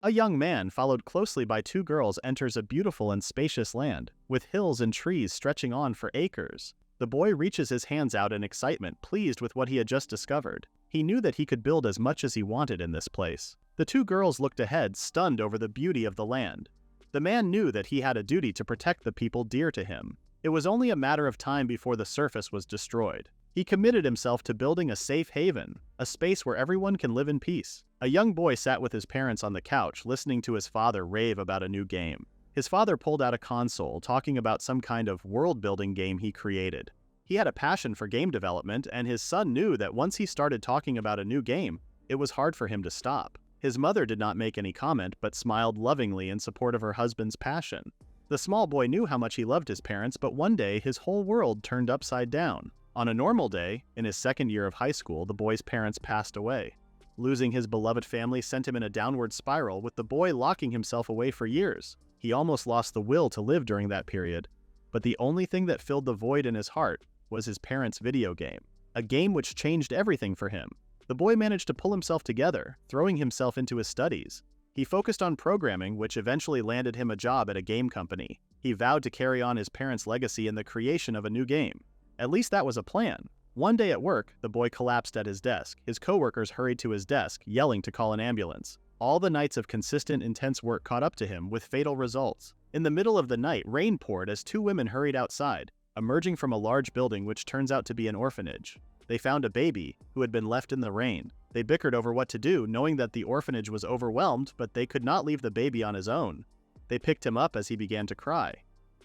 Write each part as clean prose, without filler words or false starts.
A young man, followed closely by two girls, enters a beautiful and spacious land, with hills and trees stretching on for acres. The boy reaches his hands out in excitement, pleased with what he had just discovered. He knew that he could build as much as he wanted in this place. The two girls looked ahead, stunned over the beauty of the land. The man knew that he had a duty to protect the people dear to him. It was only a matter of time before the surface was destroyed. He committed himself to building a safe haven, a space where everyone can live in peace. A young boy sat with his parents on the couch, listening to his father rave about a new game. His father pulled out a console, talking about some kind of world-building game he created. He had a passion for game development, and his son knew that once he started talking about a new game, it was hard for him to stop. His mother did not make any comment, but smiled lovingly in support of her husband's passion. The small boy knew how much he loved his parents, but one day his whole world turned upside down. On a normal day, in his second year of high school, the boy's parents passed away. Losing his beloved family sent him in a downward spiral, with the boy locking himself away for years. He almost lost the will to live during that period, but the only thing that filled the void in his heart was his parents' video game, a game which changed everything for him. The boy managed to pull himself together, throwing himself into his studies. He focused on programming, which eventually landed him a job at a game company. He vowed to carry on his parents' legacy in the creation of a new game. At least that was a plan. One day at work, the boy collapsed at his desk. His coworkers hurried to his desk, yelling to call an ambulance. All the nights of consistent, intense work caught up to him, with fatal results. In the middle of the night, rain poured as two women hurried outside, emerging from a large building which turns out to be an orphanage. They found a baby who had been left in the rain. They bickered over what to do, knowing that the orphanage was overwhelmed, but they could not leave the baby on his own. They picked him up as he began to cry.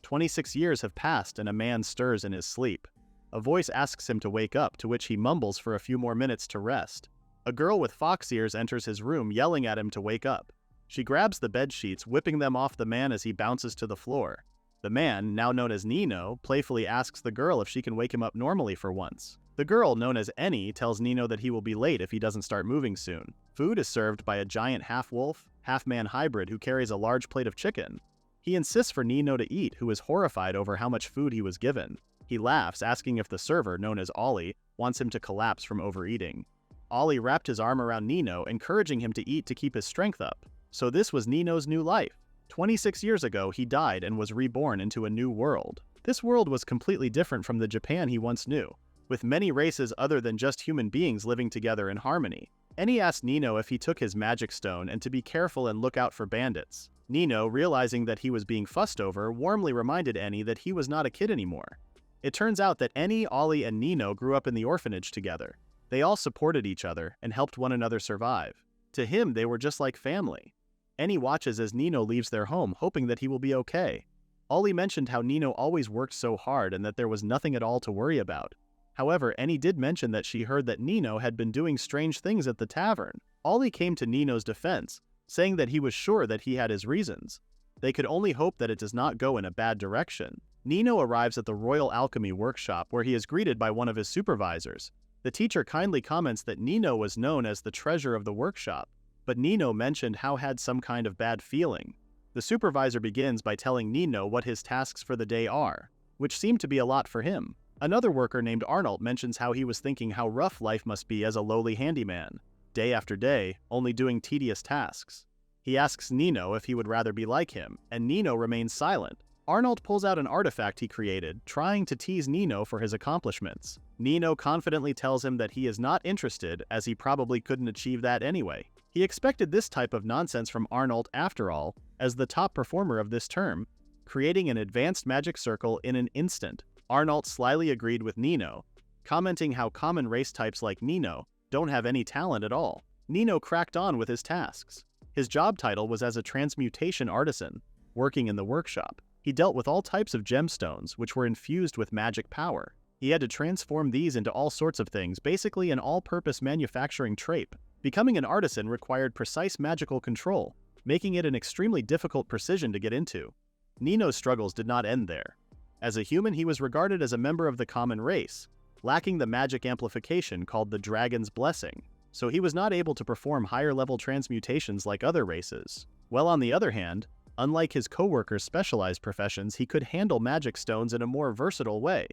26 years have passed, and a man stirs in his sleep. A voice asks him to wake up, to which he mumbles for a few more minutes to rest. A girl with fox ears enters his room, yelling at him to wake up. She grabs the bed sheets, whipping them off the man as he bounces to the floor. The man, now known as Nino, playfully asks the girl if she can wake him up normally for once. The girl, known as Annie, tells Nino that he will be late if he doesn't start moving soon. Food is served by a giant half-wolf, half-man hybrid who carries a large plate of chicken. He insists for Nino to eat, who is horrified over how much food he was given. He laughs, asking if the server, known as Ollie, wants him to collapse from overeating. Ollie wrapped his arm around Nino, encouraging him to eat to keep his strength up. So this was Nino's new life. 26 years ago, he died and was reborn into a new world. This world was completely different from the Japan he once knew, with many races other than just human beings living together in harmony. Annie asked Nino if he took his magic stone and to be careful and look out for bandits. Nino, realizing that he was being fussed over, warmly reminded Annie that he was not a kid anymore. It turns out that Annie, Ollie, and Nino grew up in the orphanage together. They all supported each other and helped one another survive. To him, they were just like family. Annie watches as Nino leaves their home, hoping that he will be okay. Ollie mentioned how Nino always worked so hard and that there was nothing at all to worry about. However, Annie did mention that she heard that Nino had been doing strange things at the tavern. Ollie came to Nino's defense, saying that he was sure that he had his reasons. They could only hope that it does not go in a bad direction. Nino arrives at the Royal Alchemy workshop, where he is greeted by one of his supervisors. The teacher kindly comments that Nino was known as the treasure of the workshop, but Nino mentioned how had some kind of bad feeling. The supervisor begins by telling Nino what his tasks for the day are, which seemed to be a lot for him. Another worker named Arnold mentions how he was thinking how rough life must be as a lowly handyman, day after day, only doing tedious tasks. He asks Nino if he would rather be like him, and Nino remains silent. Arnold pulls out an artifact he created, trying to tease Nino for his accomplishments. Nino confidently tells him that he is not interested, as he probably couldn't achieve that anyway. He expected this type of nonsense from Arnold after all, as the top performer of this term, creating an advanced magic circle in an instant. Arnold slyly agreed with Nino, commenting how common race types like Nino don't have any talent at all. Nino cracked on with his tasks. His job title was as a transmutation artisan, working in the workshop. He dealt with all types of gemstones, which were infused with magic power. He had to transform these into all sorts of things, basically an all-purpose manufacturing trade. Becoming an artisan required precise magical control, making it an extremely difficult precision to get into. Nino's struggles did not end there. As a human, he was regarded as a member of the common race, lacking the magic amplification called the Dragon's Blessing, so he was not able to perform higher-level transmutations like other races. Well, on the other hand, unlike his co-workers' specialized professions, he could handle magic stones in a more versatile way.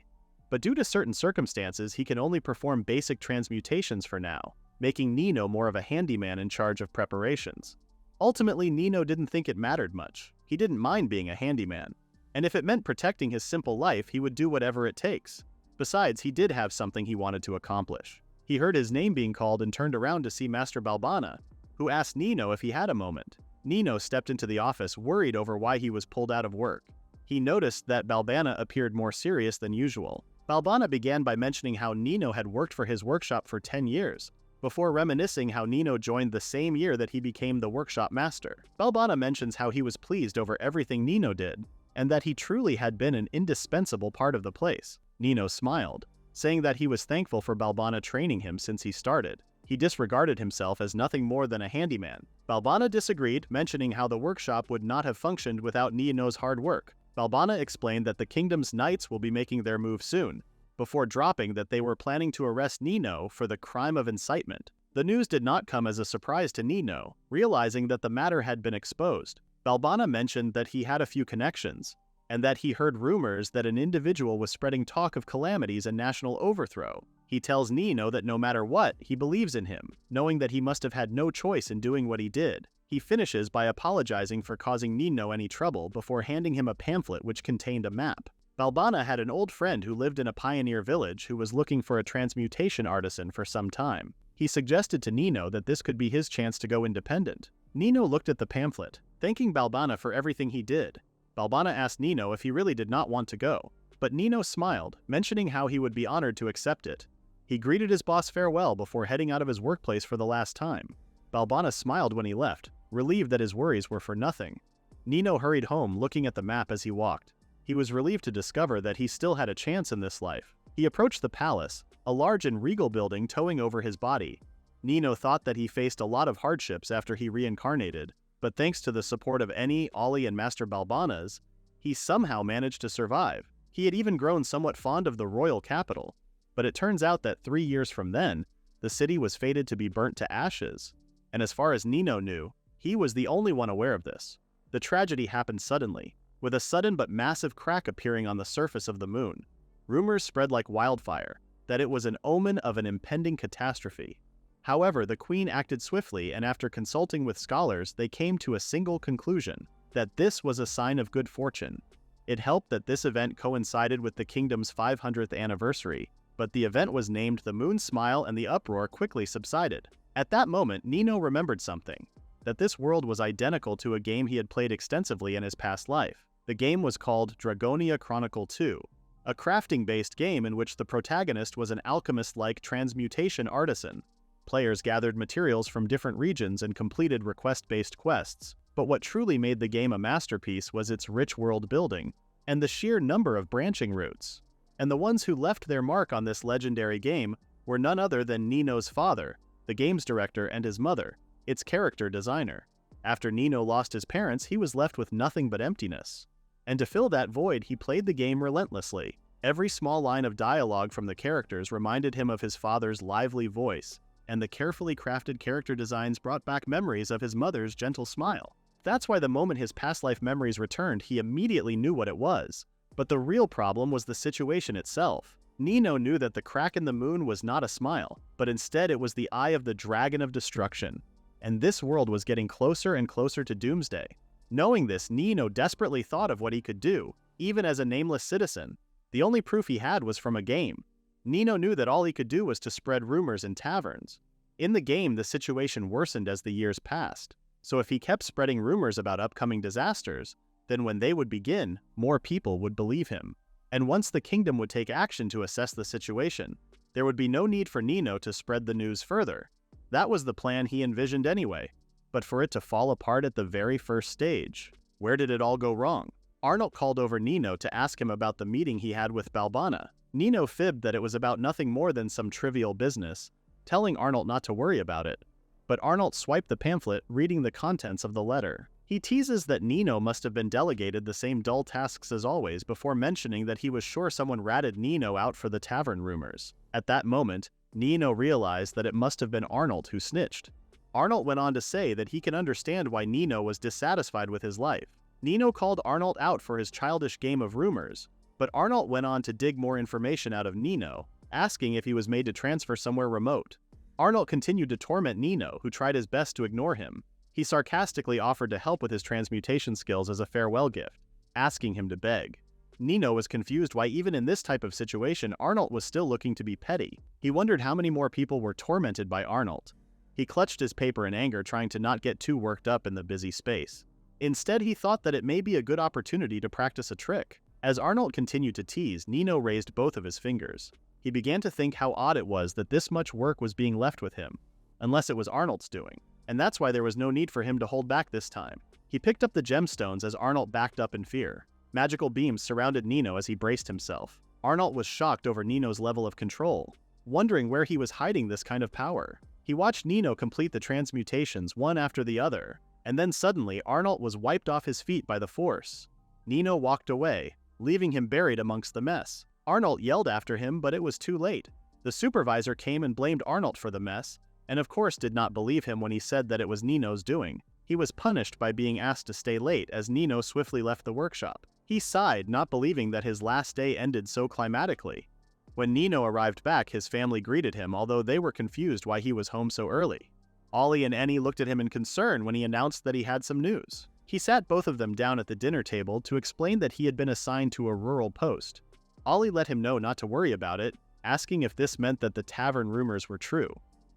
But due to certain circumstances, he can only perform basic transmutations for now, making Nino more of a handyman in charge of preparations. Ultimately, Nino didn't think it mattered much. He didn't mind being a handyman. And if it meant protecting his simple life, he would do whatever it takes. Besides, he did have something he wanted to accomplish. He heard his name being called and turned around to see Master Balbana, who asked Nino if he had a moment. Nino stepped into the office, worried over why he was pulled out of work. He noticed that Balbana appeared more serious than usual. Balbana began by mentioning how Nino had worked for his workshop for 10 years, before reminiscing how Nino joined the same year that he became the workshop master. Balbana mentions how he was pleased over everything Nino did, and that he truly had been an indispensable part of the place. Nino smiled, saying that he was thankful for Balbana training him since he started. He disregarded himself as nothing more than a handyman. Balbana disagreed, mentioning how the workshop would not have functioned without Nino's hard work. Balbana explained that the kingdom's knights will be making their move soon, before dropping that they were planning to arrest Nino for the crime of incitement. The news did not come as a surprise to Nino, realizing that the matter had been exposed. Balbana mentioned that he had a few connections, and that he heard rumors that an individual was spreading talk of calamities and national overthrow. He tells Nino that no matter what, he believes in him, knowing that he must have had no choice in doing what he did. He finishes by apologizing for causing Nino any trouble before handing him a pamphlet which contained a map. Balbana had an old friend who lived in a pioneer village who was looking for a transmutation artisan for some time. He suggested to Nino that this could be his chance to go independent. Nino looked at the pamphlet, thanking Balbana for everything he did. Balbana asked Nino if he really did not want to go, but Nino smiled, mentioning how he would be honored to accept it. He greeted his boss farewell before heading out of his workplace for the last time. Balbana smiled when he left, relieved that his worries were for nothing. Nino hurried home, looking at the map as he walked. He was relieved to discover that he still had a chance in this life. He approached the palace, a large and regal building towering over his body. Nino thought that he faced a lot of hardships after he reincarnated, but thanks to the support of Eni, Ollie, and Master Balbana's, he somehow managed to survive. He had even grown somewhat fond of the royal capital, but it turns out that 3 years from then, the city was fated to be burnt to ashes. And as far as Nino knew, he was the only one aware of this. The tragedy happened suddenly, with a sudden but massive crack appearing on the surface of the moon. Rumors spread like wildfire that it was an omen of an impending catastrophe. However, the queen acted swiftly, and after consulting with scholars, they came to a single conclusion, that this was a sign of good fortune. It helped that this event coincided with the kingdom's 500th anniversary, but the event was named the Moon Smile, and the uproar quickly subsided. At that moment, Nino remembered something, that this world was identical to a game he had played extensively in his past life. The game was called Dragonia Chronicle 2, a crafting-based game in which the protagonist was an alchemist-like transmutation artisan. Players gathered materials from different regions and completed request-based quests, but what truly made the game a masterpiece was its rich world building, and the sheer number of branching routes. And the ones who left their mark on this legendary game were none other than Nino's father, the game's director, and his mother, its character designer. After Nino lost his parents, he was left with nothing but emptiness. And to fill that void, he played the game relentlessly. Every small line of dialogue from the characters reminded him of his father's lively voice, and the carefully crafted character designs brought back memories of his mother's gentle smile. That's why the moment his past life memories returned, he immediately knew what it was. But the real problem was the situation itself. Nino knew that the crack in the moon was not a smile, but instead it was the eye of the dragon of destruction. And this world was getting closer and closer to doomsday. Knowing this, Nino desperately thought of what he could do, even as a nameless citizen. The only proof he had was from a game. Nino knew that all he could do was to spread rumors in taverns. In the game, the situation worsened as the years passed. So if he kept spreading rumors about upcoming disasters, then when they would begin, more people would believe him. And once the kingdom would take action to assess the situation, there would be no need for Nino to spread the news further. That was the plan he envisioned anyway. But for it to fall apart at the very first stage, where did it all go wrong? Arnold called over Nino to ask him about the meeting he had with Balbana. Nino fibbed that it was about nothing more than some trivial business, telling Arnold not to worry about it. But Arnold swiped the pamphlet, reading the contents of the letter. He teases that Nino must have been delegated the same dull tasks as always, before mentioning that he was sure someone ratted Nino out for the tavern rumors. At that moment, Nino realized that it must have been Arnold who snitched. Arnold went on to say that he can understand why Nino was dissatisfied with his life. Nino called Arnold out for his childish game of rumors, but Arnold went on to dig more information out of Nino, asking if he was made to transfer somewhere remote. Arnold continued to torment Nino, who tried his best to ignore him. He sarcastically offered to help with his transmutation skills as a farewell gift, asking him to beg. Nino was confused why even in this type of situation Arnold was still looking to be petty. He wondered how many more people were tormented by Arnold. He clutched his paper in anger, trying to not get too worked up in the busy space. Instead, he thought that it may be a good opportunity to practice a trick. As Arnold continued to tease, Nino raised both of his fingers. He began to think how odd it was that this much work was being left with him, unless it was Arnold's doing. And that's why there was no need for him to hold back this time. He picked up the gemstones as Arnold backed up in fear. Magical beams surrounded Nino as he braced himself. Arnold was shocked over Nino's level of control, wondering where he was hiding this kind of power. He watched Nino complete the transmutations one after the other, and then suddenly Arnold was wiped off his feet by the force. Nino walked away, leaving him buried amongst the mess. Arnold yelled after him, but it was too late. The supervisor came and blamed Arnold for the mess, and of course did not believe him when he said that it was Nino's doing. He was punished by being asked to stay late as Nino swiftly left the workshop. He sighed, not believing that his last day ended so climatically. When Nino arrived back, his family greeted him, although they were confused why he was home so early. Ollie and Annie looked at him in concern when he announced that he had some news. He sat both of them down at the dinner table to explain that he had been assigned to a rural post. Ollie let him know not to worry about it, asking if this meant that the tavern rumors were true.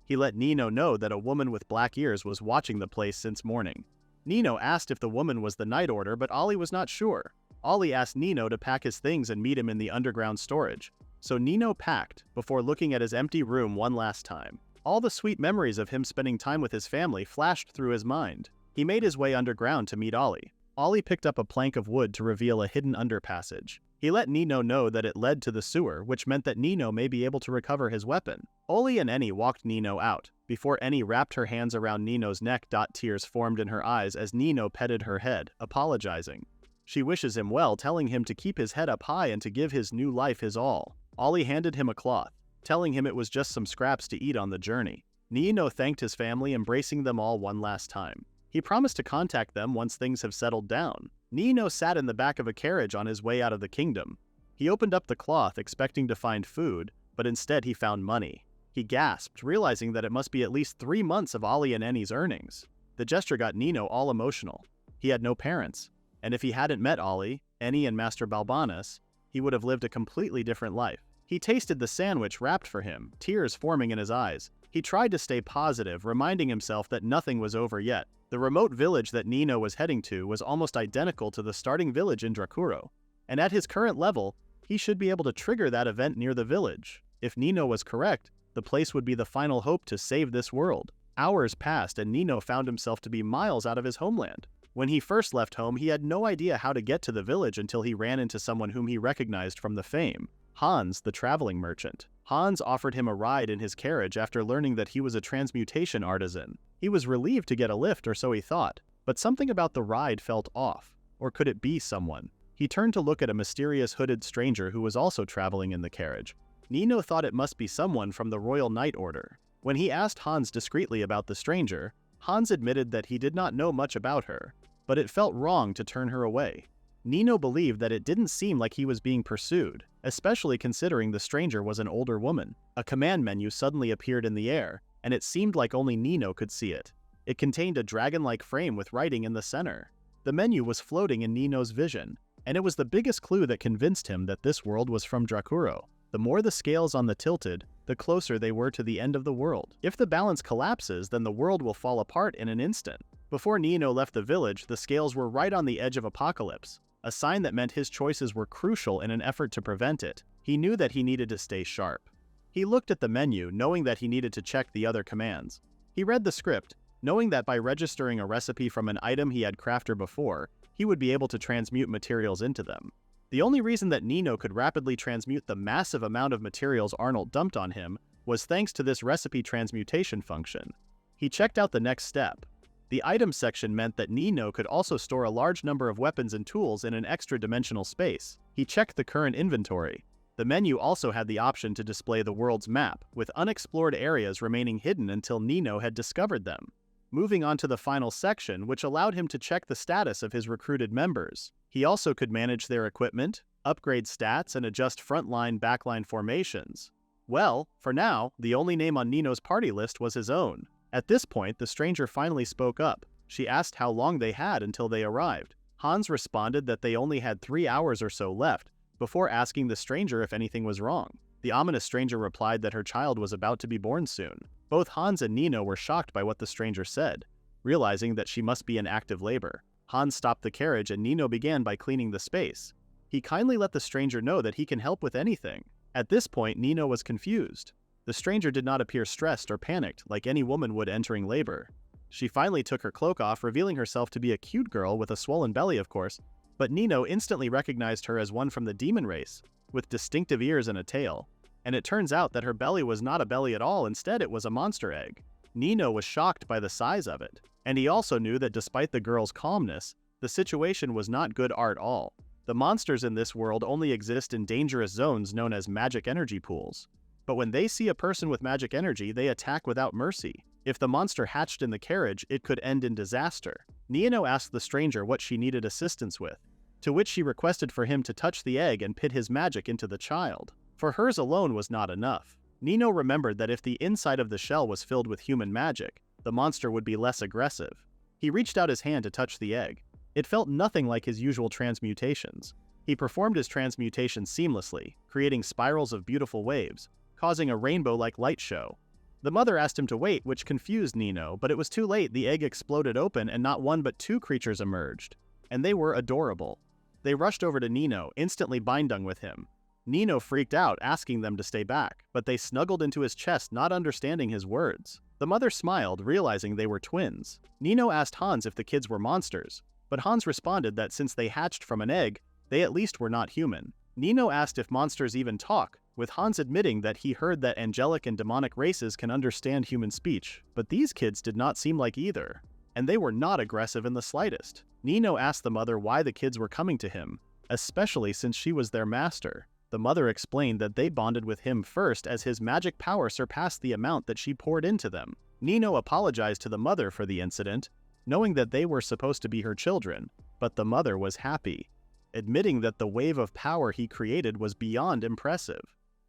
He let Nino know that a woman with black ears was watching the place since morning. Nino asked if the woman was the Night Order, but Ollie was not sure. Ollie asked Nino to pack his things and meet him in the underground storage. So Nino packed, before looking at his empty room one last time. All the sweet memories of him spending time with his family flashed through his mind. He made his way underground to meet Ollie. Ollie picked up a plank of wood to reveal a hidden underpassage. He let Nino know that it led to the sewer, which meant that Nino may be able to recover his weapon. Ollie and Annie walked Nino out. Before Annie wrapped her hands around Nino's neck, tears formed in her eyes as Nino petted her head, apologizing. She wishes him well, telling him to keep his head up high and to give his new life his all. Ollie handed him a cloth, telling him it was just some scraps to eat on the journey. Nino thanked his family, embracing them all one last time. He promised to contact them once things have settled down. Nino sat in the back of a carriage on his way out of the kingdom. He opened up the cloth, expecting to find food, but instead he found money. He gasped, realizing that it must be at least 3 months of Ollie and Annie's earnings. The gesture got Nino all emotional. He had no parents, and if he hadn't met Ollie, Annie, and Master Balbanas, he would have lived a completely different life. He tasted the sandwich wrapped for him, tears forming in his eyes. He tried to stay positive, reminding himself that nothing was over yet. The remote village that Nino was heading to was almost identical to the starting village in Dracuro, and at his current level, he should be able to trigger that event near the village. If Nino was correct, the place would be the final hope to save this world. Hours passed and Nino found himself to be miles out of his homeland. When he first left home, he had no idea how to get to the village until he ran into someone whom he recognized from the fame. Hans, the traveling merchant. Hans offered him a ride in his carriage after learning that he was a transmutation artisan. He was relieved to get a lift, or so he thought, but something about the ride felt off. Or could it be someone? He turned to look at a mysterious hooded stranger who was also traveling in the carriage. Nino thought it must be someone from the Royal Night Order. When he asked Hans discreetly about the stranger, Hans admitted that he did not know much about her, but it felt wrong to turn her away. Nino believed that it didn't seem like he was being pursued, especially considering the stranger was an older woman. A command menu suddenly appeared in the air, and it seemed like only Nino could see it. It contained a dragon-like frame with writing in the center. The menu was floating in Nino's vision, and it was the biggest clue that convinced him that this world was from Dracuro. The more the scales on the tilted, the closer they were to the end of the world. If the balance collapses, then the world will fall apart in an instant. Before Nino left the village, the scales were right on the edge of apocalypse, a sign that meant his choices were crucial in an effort to prevent it. He knew that he needed to stay sharp. He looked at the menu, knowing that he needed to check the other commands. He read the script, knowing that by registering a recipe from an item he had crafted before, he would be able to transmute materials into them. The only reason that Nino could rapidly transmute the massive amount of materials Arnold dumped on him was thanks to this recipe transmutation function. He checked out the next step. The items section meant that Nino could also store a large number of weapons and tools in an extra-dimensional space. He checked the current inventory. The menu also had the option to display the world's map, with unexplored areas remaining hidden until Nino had discovered them. Moving on to the final section, which allowed him to check the status of his recruited members. He also could manage their equipment, upgrade stats, and adjust front-line-backline formations. Well, for now, the only name on Nino's party list was his own. At this point, the stranger finally spoke up. She asked how long they had until they arrived. Hans responded that they only had 3 hours or so left, before asking the stranger if anything was wrong. The ominous stranger replied that her child was about to be born soon. Both Hans and Nino were shocked by what the stranger said, realizing that she must be in active labor. Hans stopped the carriage and Nino began by cleaning the space. He kindly let the stranger know that he can help with anything. At this point, Nino was confused. The stranger did not appear stressed or panicked like any woman would entering labor. She finally took her cloak off, revealing herself to be a cute girl with a swollen belly, of course, but Nino instantly recognized her as one from the demon race, with distinctive ears and a tail. And it turns out that her belly was not a belly at all, instead it was a monster egg. Nino was shocked by the size of it, and he also knew that despite the girl's calmness, the situation was not good at all. The monsters in this world only exist in dangerous zones known as magic energy pools. But when they see a person with magic energy, they attack without mercy. If the monster hatched in the carriage, it could end in disaster. Nino asked the stranger what she needed assistance with, to which she requested for him to touch the egg and pit his magic into the child. For hers alone was not enough. Nino remembered that if the inside of the shell was filled with human magic, the monster would be less aggressive. He reached out his hand to touch the egg. It felt nothing like his usual transmutations. He performed his transmutation seamlessly, creating spirals of beautiful waves, causing a rainbow-like light show. The mother asked him to wait, which confused Nino, but it was too late. The egg exploded open and not one but 2 creatures emerged. And they were adorable. They rushed over to Nino, instantly binding with him. Nino freaked out, asking them to stay back, but they snuggled into his chest, not understanding his words. The mother smiled, realizing they were twins. Nino asked Hans if the kids were monsters, but Hans responded that since they hatched from an egg, they at least were not human. Nino asked if monsters even talk, with Hans admitting that he heard that angelic and demonic races can understand human speech, but these kids did not seem like either, and they were not aggressive in the slightest. Nino asked the mother why the kids were coming to him, especially since she was their master. The mother explained that they bonded with him first as his magic power surpassed the amount that she poured into them. Nino apologized to the mother for the incident, knowing that they were supposed to be her children, but the mother was happy, admitting that the wave of power he created was beyond impressive.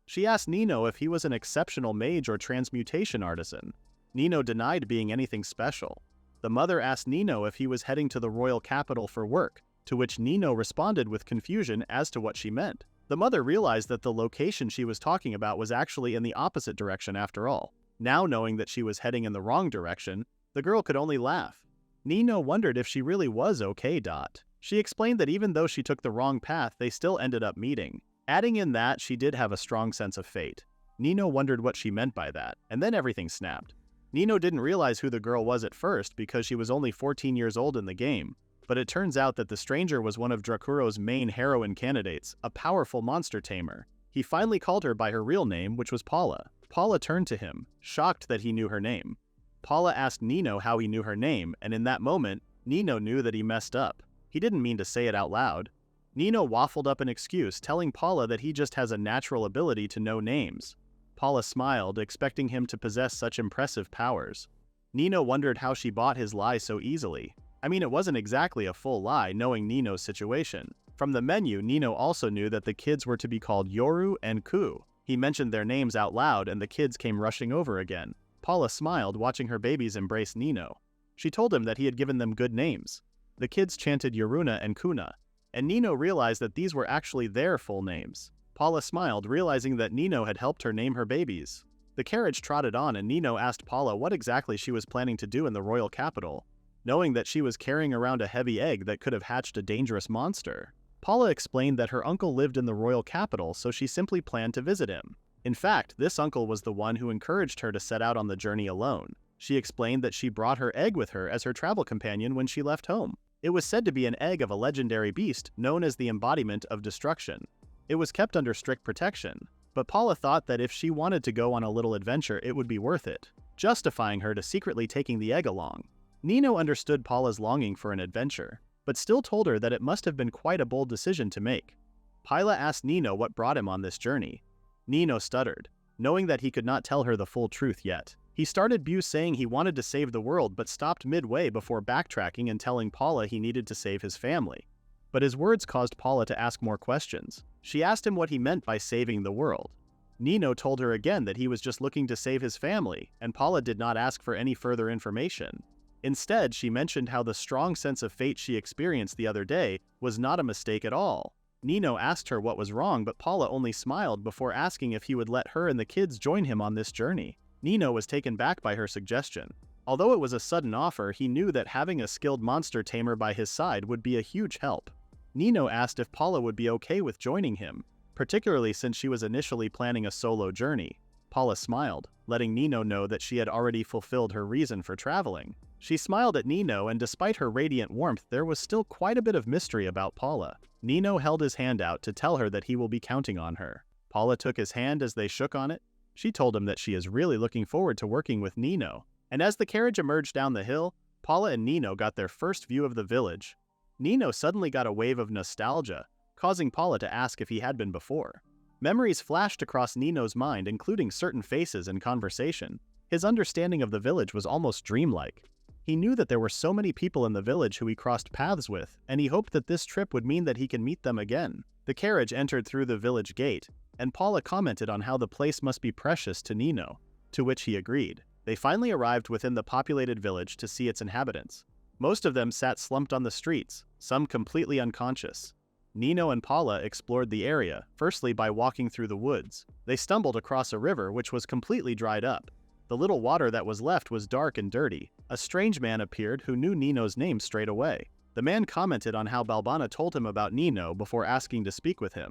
She asked Nino if he was an exceptional mage or transmutation artisan. Nino denied being anything special. The mother asked Nino if he was heading to the royal capital for work, to which Nino responded with confusion as to what she meant. The mother realized that the location she was talking about was actually in the opposite direction after all. Now knowing that she was heading in the wrong direction, the girl could only laugh. Nino wondered if she really was okay. She explained that even though she took the wrong path, they still ended up meeting, adding in that she did have a strong sense of fate. Nino wondered what she meant by that, and then everything snapped. Nino didn't realize who the girl was at first because she was only 14 years old in the game, but it turns out that the stranger was one of Drakuro's main heroine candidates, a powerful monster tamer. He finally called her by her real name, which was Paula. Paula turned to him, shocked that he knew her name. Paula asked Nino how he knew her name, and in that moment, Nino knew that he messed up. He didn't mean to say it out loud. Nino waffled up an excuse, telling Paula that he just has a natural ability to know names. Paula smiled, expecting him to possess such impressive powers. Nino wondered how she bought his lie so easily. I mean, it wasn't exactly a full lie, knowing Nino's situation. From the menu, Nino also knew that the kids were to be called Yoru and Ku. He mentioned their names out loud and the kids came rushing over again. Paula smiled, watching her babies embrace Nino. She told him that he had given them good names. The kids chanted Yoruna and Kuna, and Nino realized that these were actually their full names. Paula smiled, realizing that Nino had helped her name her babies. The carriage trotted on and Nino asked Paula what exactly she was planning to do in the royal capital, knowing that she was carrying around a heavy egg that could have hatched a dangerous monster. Paula explained that her uncle lived in the royal capital, so she simply planned to visit him. In fact, this uncle was the one who encouraged her to set out on the journey alone. She explained that she brought her egg with her as her travel companion when she left home. It was said to be an egg of a legendary beast known as the embodiment of destruction. It was kept under strict protection, but Paula thought that if she wanted to go on a little adventure, it would be worth it, justifying her to secretly taking the egg along. Nino understood Paula's longing for an adventure, but still told her that it must have been quite a bold decision to make. Paula asked Nino what brought him on this journey. Nino stuttered, knowing that he could not tell her the full truth yet. He started saying he wanted to save the world but stopped midway before backtracking and telling Paula he needed to save his family. But his words caused Paula to ask more questions. She asked him what he meant by saving the world. Nino told her again that he was just looking to save his family, and Paula did not ask for any further information. Instead, she mentioned how the strong sense of fate she experienced the other day was not a mistake at all. Nino asked her what was wrong, but Paula only smiled before asking if he would let her and the kids join him on this journey. Nino was taken back by her suggestion. Although it was a sudden offer, he knew that having a skilled monster tamer by his side would be a huge help. Nino asked if Paula would be okay with joining him, particularly since she was initially planning a solo journey. Paula smiled, letting Nino know that she had already fulfilled her reason for traveling. She smiled at Nino, and despite her radiant warmth, there was still quite a bit of mystery about Paula. Nino held his hand out to tell her that he will be counting on her. Paula took his hand as they shook on it. She told him that she is really looking forward to working with Nino. And as the carriage emerged down the hill, Paula and Nino got their first view of the village. Nino suddenly got a wave of nostalgia, causing Paula to ask if he had been before. Memories flashed across Nino's mind, including certain faces and conversation. His understanding of the village was almost dreamlike. He knew that there were so many people in the village who he crossed paths with, and he hoped that this trip would mean that he can meet them again. The carriage entered through the village gate, and Paula commented on how the place must be precious to Nino, to which he agreed. They finally arrived within the populated village to see its inhabitants. Most of them sat slumped on the streets, some completely unconscious. Nino and Paula explored the area, firstly by walking through the woods. They stumbled across a river which was completely dried up. The little water that was left was dark and dirty. A strange man appeared who knew Nino's name straight away. The man commented on how Balbana told him about Nino before asking to speak with him.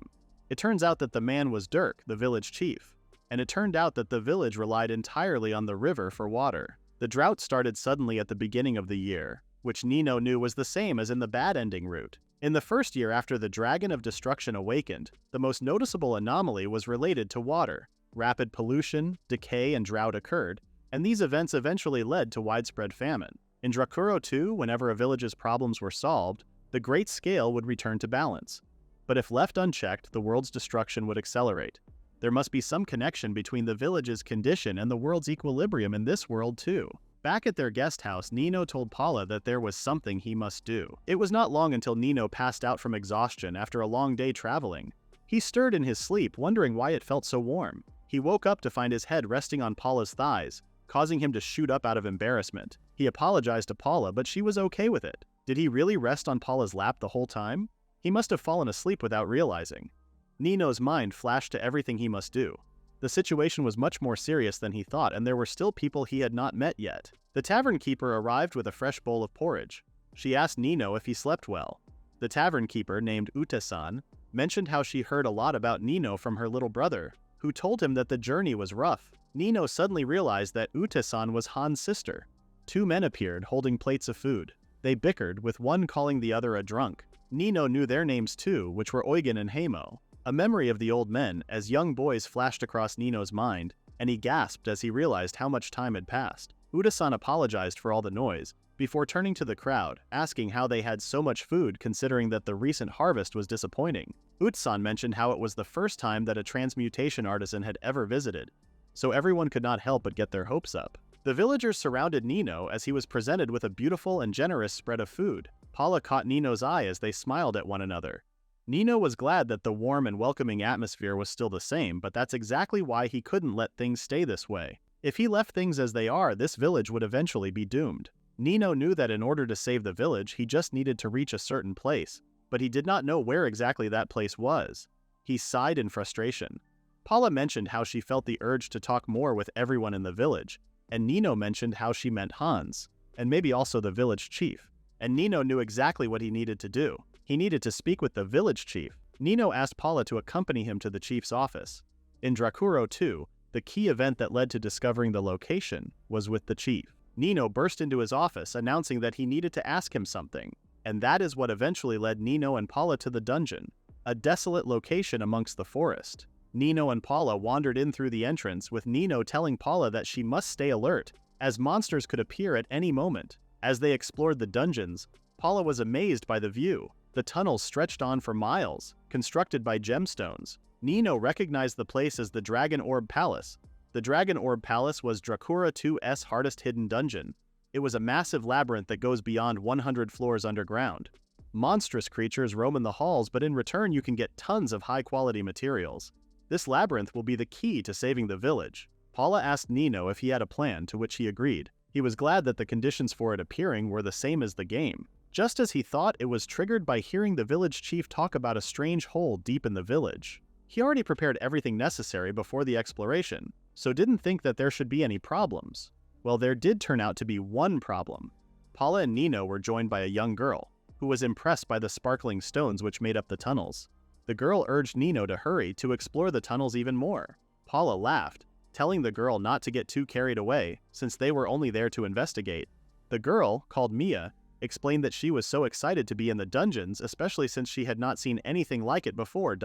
It turns out that the man was Dirk, the village chief. And it turned out that the village relied entirely on the river for water. The drought started suddenly at the beginning of the year, which Nino knew was the same as in the bad ending route. In the first year after the Dragon of Destruction awakened, the most noticeable anomaly was related to water. Rapid pollution, decay, and drought occurred, and these events eventually led to widespread famine. In Drakuro 2, whenever a village's problems were solved, the Great Scale would return to balance. But if left unchecked, the world's destruction would accelerate. There must be some connection between the village's condition and the world's equilibrium in this world too. Back at their guest house, Nino told Paula that there was something he must do. It was not long until Nino passed out from exhaustion after a long day traveling. He stirred in his sleep, wondering why it felt so warm. He woke up to find his head resting on Paula's thighs, causing him to shoot up out of embarrassment. He apologized to Paula, but she was okay with it. Did he really rest on Paula's lap the whole time? He must have fallen asleep without realizing. Nino's mind flashed to everything he must do. The situation was much more serious than he thought, and there were still people he had not met yet. The tavern keeper arrived with a fresh bowl of porridge. She asked Nino if he slept well. The tavern keeper, named Ute-san, mentioned how she heard a lot about Nino from her little brother, who told him that the journey was rough. Nino suddenly realized that Ute-san was Han's sister. Two men appeared, holding plates of food. They bickered, with one calling the other a drunk. Nino knew their names too, which were Eugen and Heimo. A memory of the old men, as young boys, flashed across Nino's mind, and he gasped as he realized how much time had passed. Ute-san apologized for all the noise, before turning to the crowd, asking how they had so much food considering that the recent harvest was disappointing. Ute-san mentioned how it was the first time that a transmutation artisan had ever visited, so everyone could not help but get their hopes up. The villagers surrounded Nino as he was presented with a beautiful and generous spread of food. Paula caught Nino's eye as they smiled at one another. Nino was glad that the warm and welcoming atmosphere was still the same, but that's exactly why he couldn't let things stay this way. If he left things as they are, this village would eventually be doomed. Nino knew that in order to save the village, he just needed to reach a certain place, but he did not know where exactly that place was. He sighed in frustration. Paula mentioned how she felt the urge to talk more with everyone in the village, and Nino mentioned how she meant Hans, and maybe also the village chief. And Nino knew exactly what he needed to do. He needed to speak with the village chief. Nino asked Paula to accompany him to the chief's office. In Drakuro 2, the key event that led to discovering the location was with the chief. Nino burst into his office, announcing that he needed to ask him something, and that is what eventually led Nino and Paula to the dungeon, a desolate location amongst the forest. Nino and Paula wandered in through the entrance, with Nino telling Paula that she must stay alert, as monsters could appear at any moment. As they explored the dungeons, Paula was amazed by the view. The tunnels stretched on for miles, constructed by gemstones. Nino recognized the place as the Dragon Orb Palace. The Dragon Orb Palace was Drakura 2's hardest hidden dungeon. It was a massive labyrinth that goes beyond 100 floors underground. Monstrous creatures roam in the halls, but in return you can get tons of high-quality materials. This labyrinth will be the key to saving the village. Paula asked Nino if he had a plan, to which he agreed. He was glad that the conditions for it appearing were the same as the game. Just as he thought, it was triggered by hearing the village chief talk about a strange hole deep in the village. He already prepared everything necessary before the exploration, so didn't think that there should be any problems. Well, there did turn out to be one problem. Paula and Nino were joined by a young girl, who was impressed by the sparkling stones which made up the tunnels. The girl urged Nino to hurry to explore the tunnels even more. Paula laughed, telling the girl not to get too carried away, since they were only there to investigate. The girl, called Mia, explained that she was so excited to be in the dungeons, especially since she had not seen anything like it before.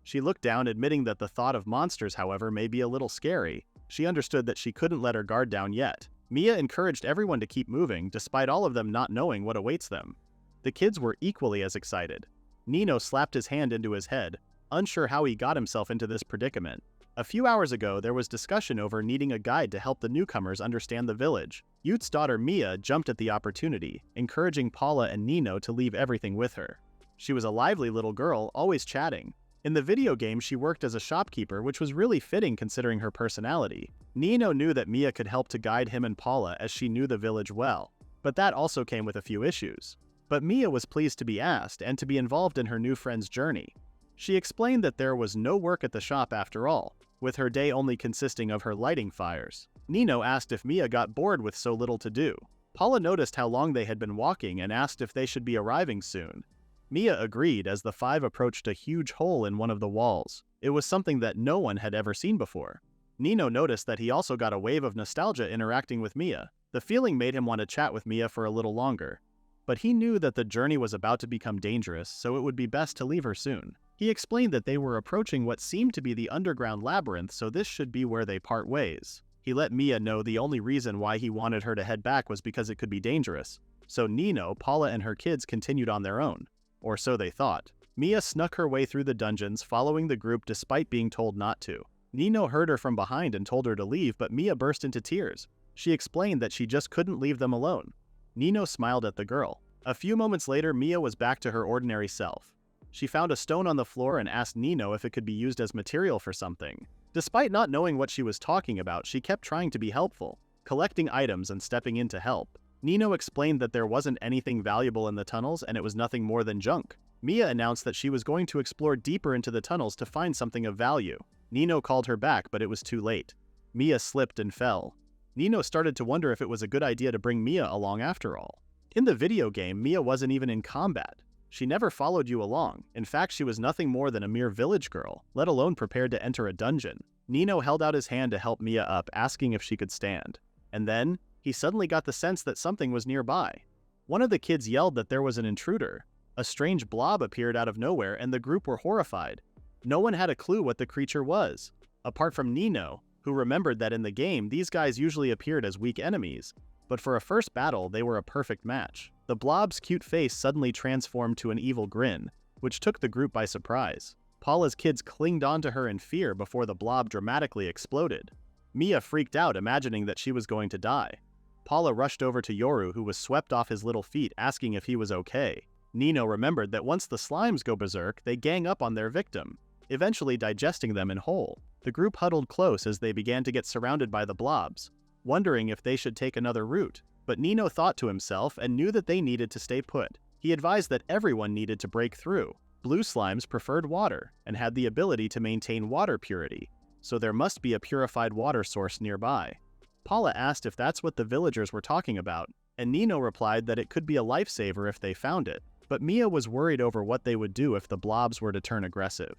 She looked down, admitting that the thought of monsters, however, may be a little scary. She understood that she couldn't let her guard down yet. Mia encouraged everyone to keep moving, despite all of them not knowing what awaits them. The kids were equally as excited. Nino slapped his hand into his head, unsure how he got himself into this predicament. A few hours ago, there was discussion over needing a guide to help the newcomers understand the village. Yute's daughter Mia jumped at the opportunity, encouraging Paula and Nino to leave everything with her. She was a lively little girl, always chatting. In the video game, she worked as a shopkeeper, which was really fitting considering her personality. Nino knew that Mia could help to guide him and Paula, as she knew the village well, but that also came with a few issues. But Mia was pleased to be asked and to be involved in her new friend's journey. She explained that there was no work at the shop after all, with her day only consisting of her lighting fires. Nino asked if Mia got bored with so little to do. Paula noticed how long they had been walking and asked if they should be arriving soon. Mia agreed as the five approached a huge hole in one of the walls. It was something that no one had ever seen before. Nino noticed that he also got a wave of nostalgia interacting with Mia. The feeling made him want to chat with Mia for a little longer. But he knew that the journey was about to become dangerous, so it would be best to leave her soon. He explained that they were approaching what seemed to be the underground labyrinth, so this should be where they part ways. He let Mia know the only reason why he wanted her to head back was because it could be dangerous. So Nino, Paula, and her kids continued on their own. Or so they thought. Mia snuck her way through the dungeons, following the group despite being told not to. Nino heard her from behind and told her to leave, but Mia burst into tears. She explained that she just couldn't leave them alone. Nino smiled at the girl. A few moments later, Mia was back to her ordinary self. She found a stone on the floor and asked Nino if it could be used as material for something. Despite not knowing what she was talking about, she kept trying to be helpful, collecting items and stepping in to help. Nino explained that there wasn't anything valuable in the tunnels and it was nothing more than junk. Mia announced that she was going to explore deeper into the tunnels to find something of value. Nino called her back, but it was too late. Mia slipped and fell. Nino started to wonder if it was a good idea to bring Mia along after all. In the video game, Mia wasn't even in combat. She never followed you along. In fact, she was nothing more than a mere village girl, let alone prepared to enter a dungeon. Nino held out his hand to help Mia up, asking if she could stand. And then, he suddenly got the sense that something was nearby. One of the kids yelled that there was an intruder. A strange blob appeared out of nowhere and the group were horrified. No one had a clue what the creature was, apart from Nino, who remembered that in the game these guys usually appeared as weak enemies, but for a first battle they were a perfect match. The blob's cute face suddenly transformed to an evil grin, which took the group by surprise. Paula's kids clinged onto her in fear before the blob dramatically exploded. Mia freaked out, imagining that she was going to die. Paula rushed over to Yoru, who was swept off his little feet, asking if he was okay. Nino remembered that once the slimes go berserk, they gang up on their victim, eventually digesting them in whole. The group huddled close as they began to get surrounded by the blobs, wondering if they should take another route. But Nino thought to himself and knew that they needed to stay put. He advised that everyone needed to break through. Blue slimes preferred water and had the ability to maintain water purity, so there must be a purified water source nearby. Paula asked if that's what the villagers were talking about, and Nino replied that it could be a lifesaver if they found it. But Mia was worried over what they would do if the blobs were to turn aggressive.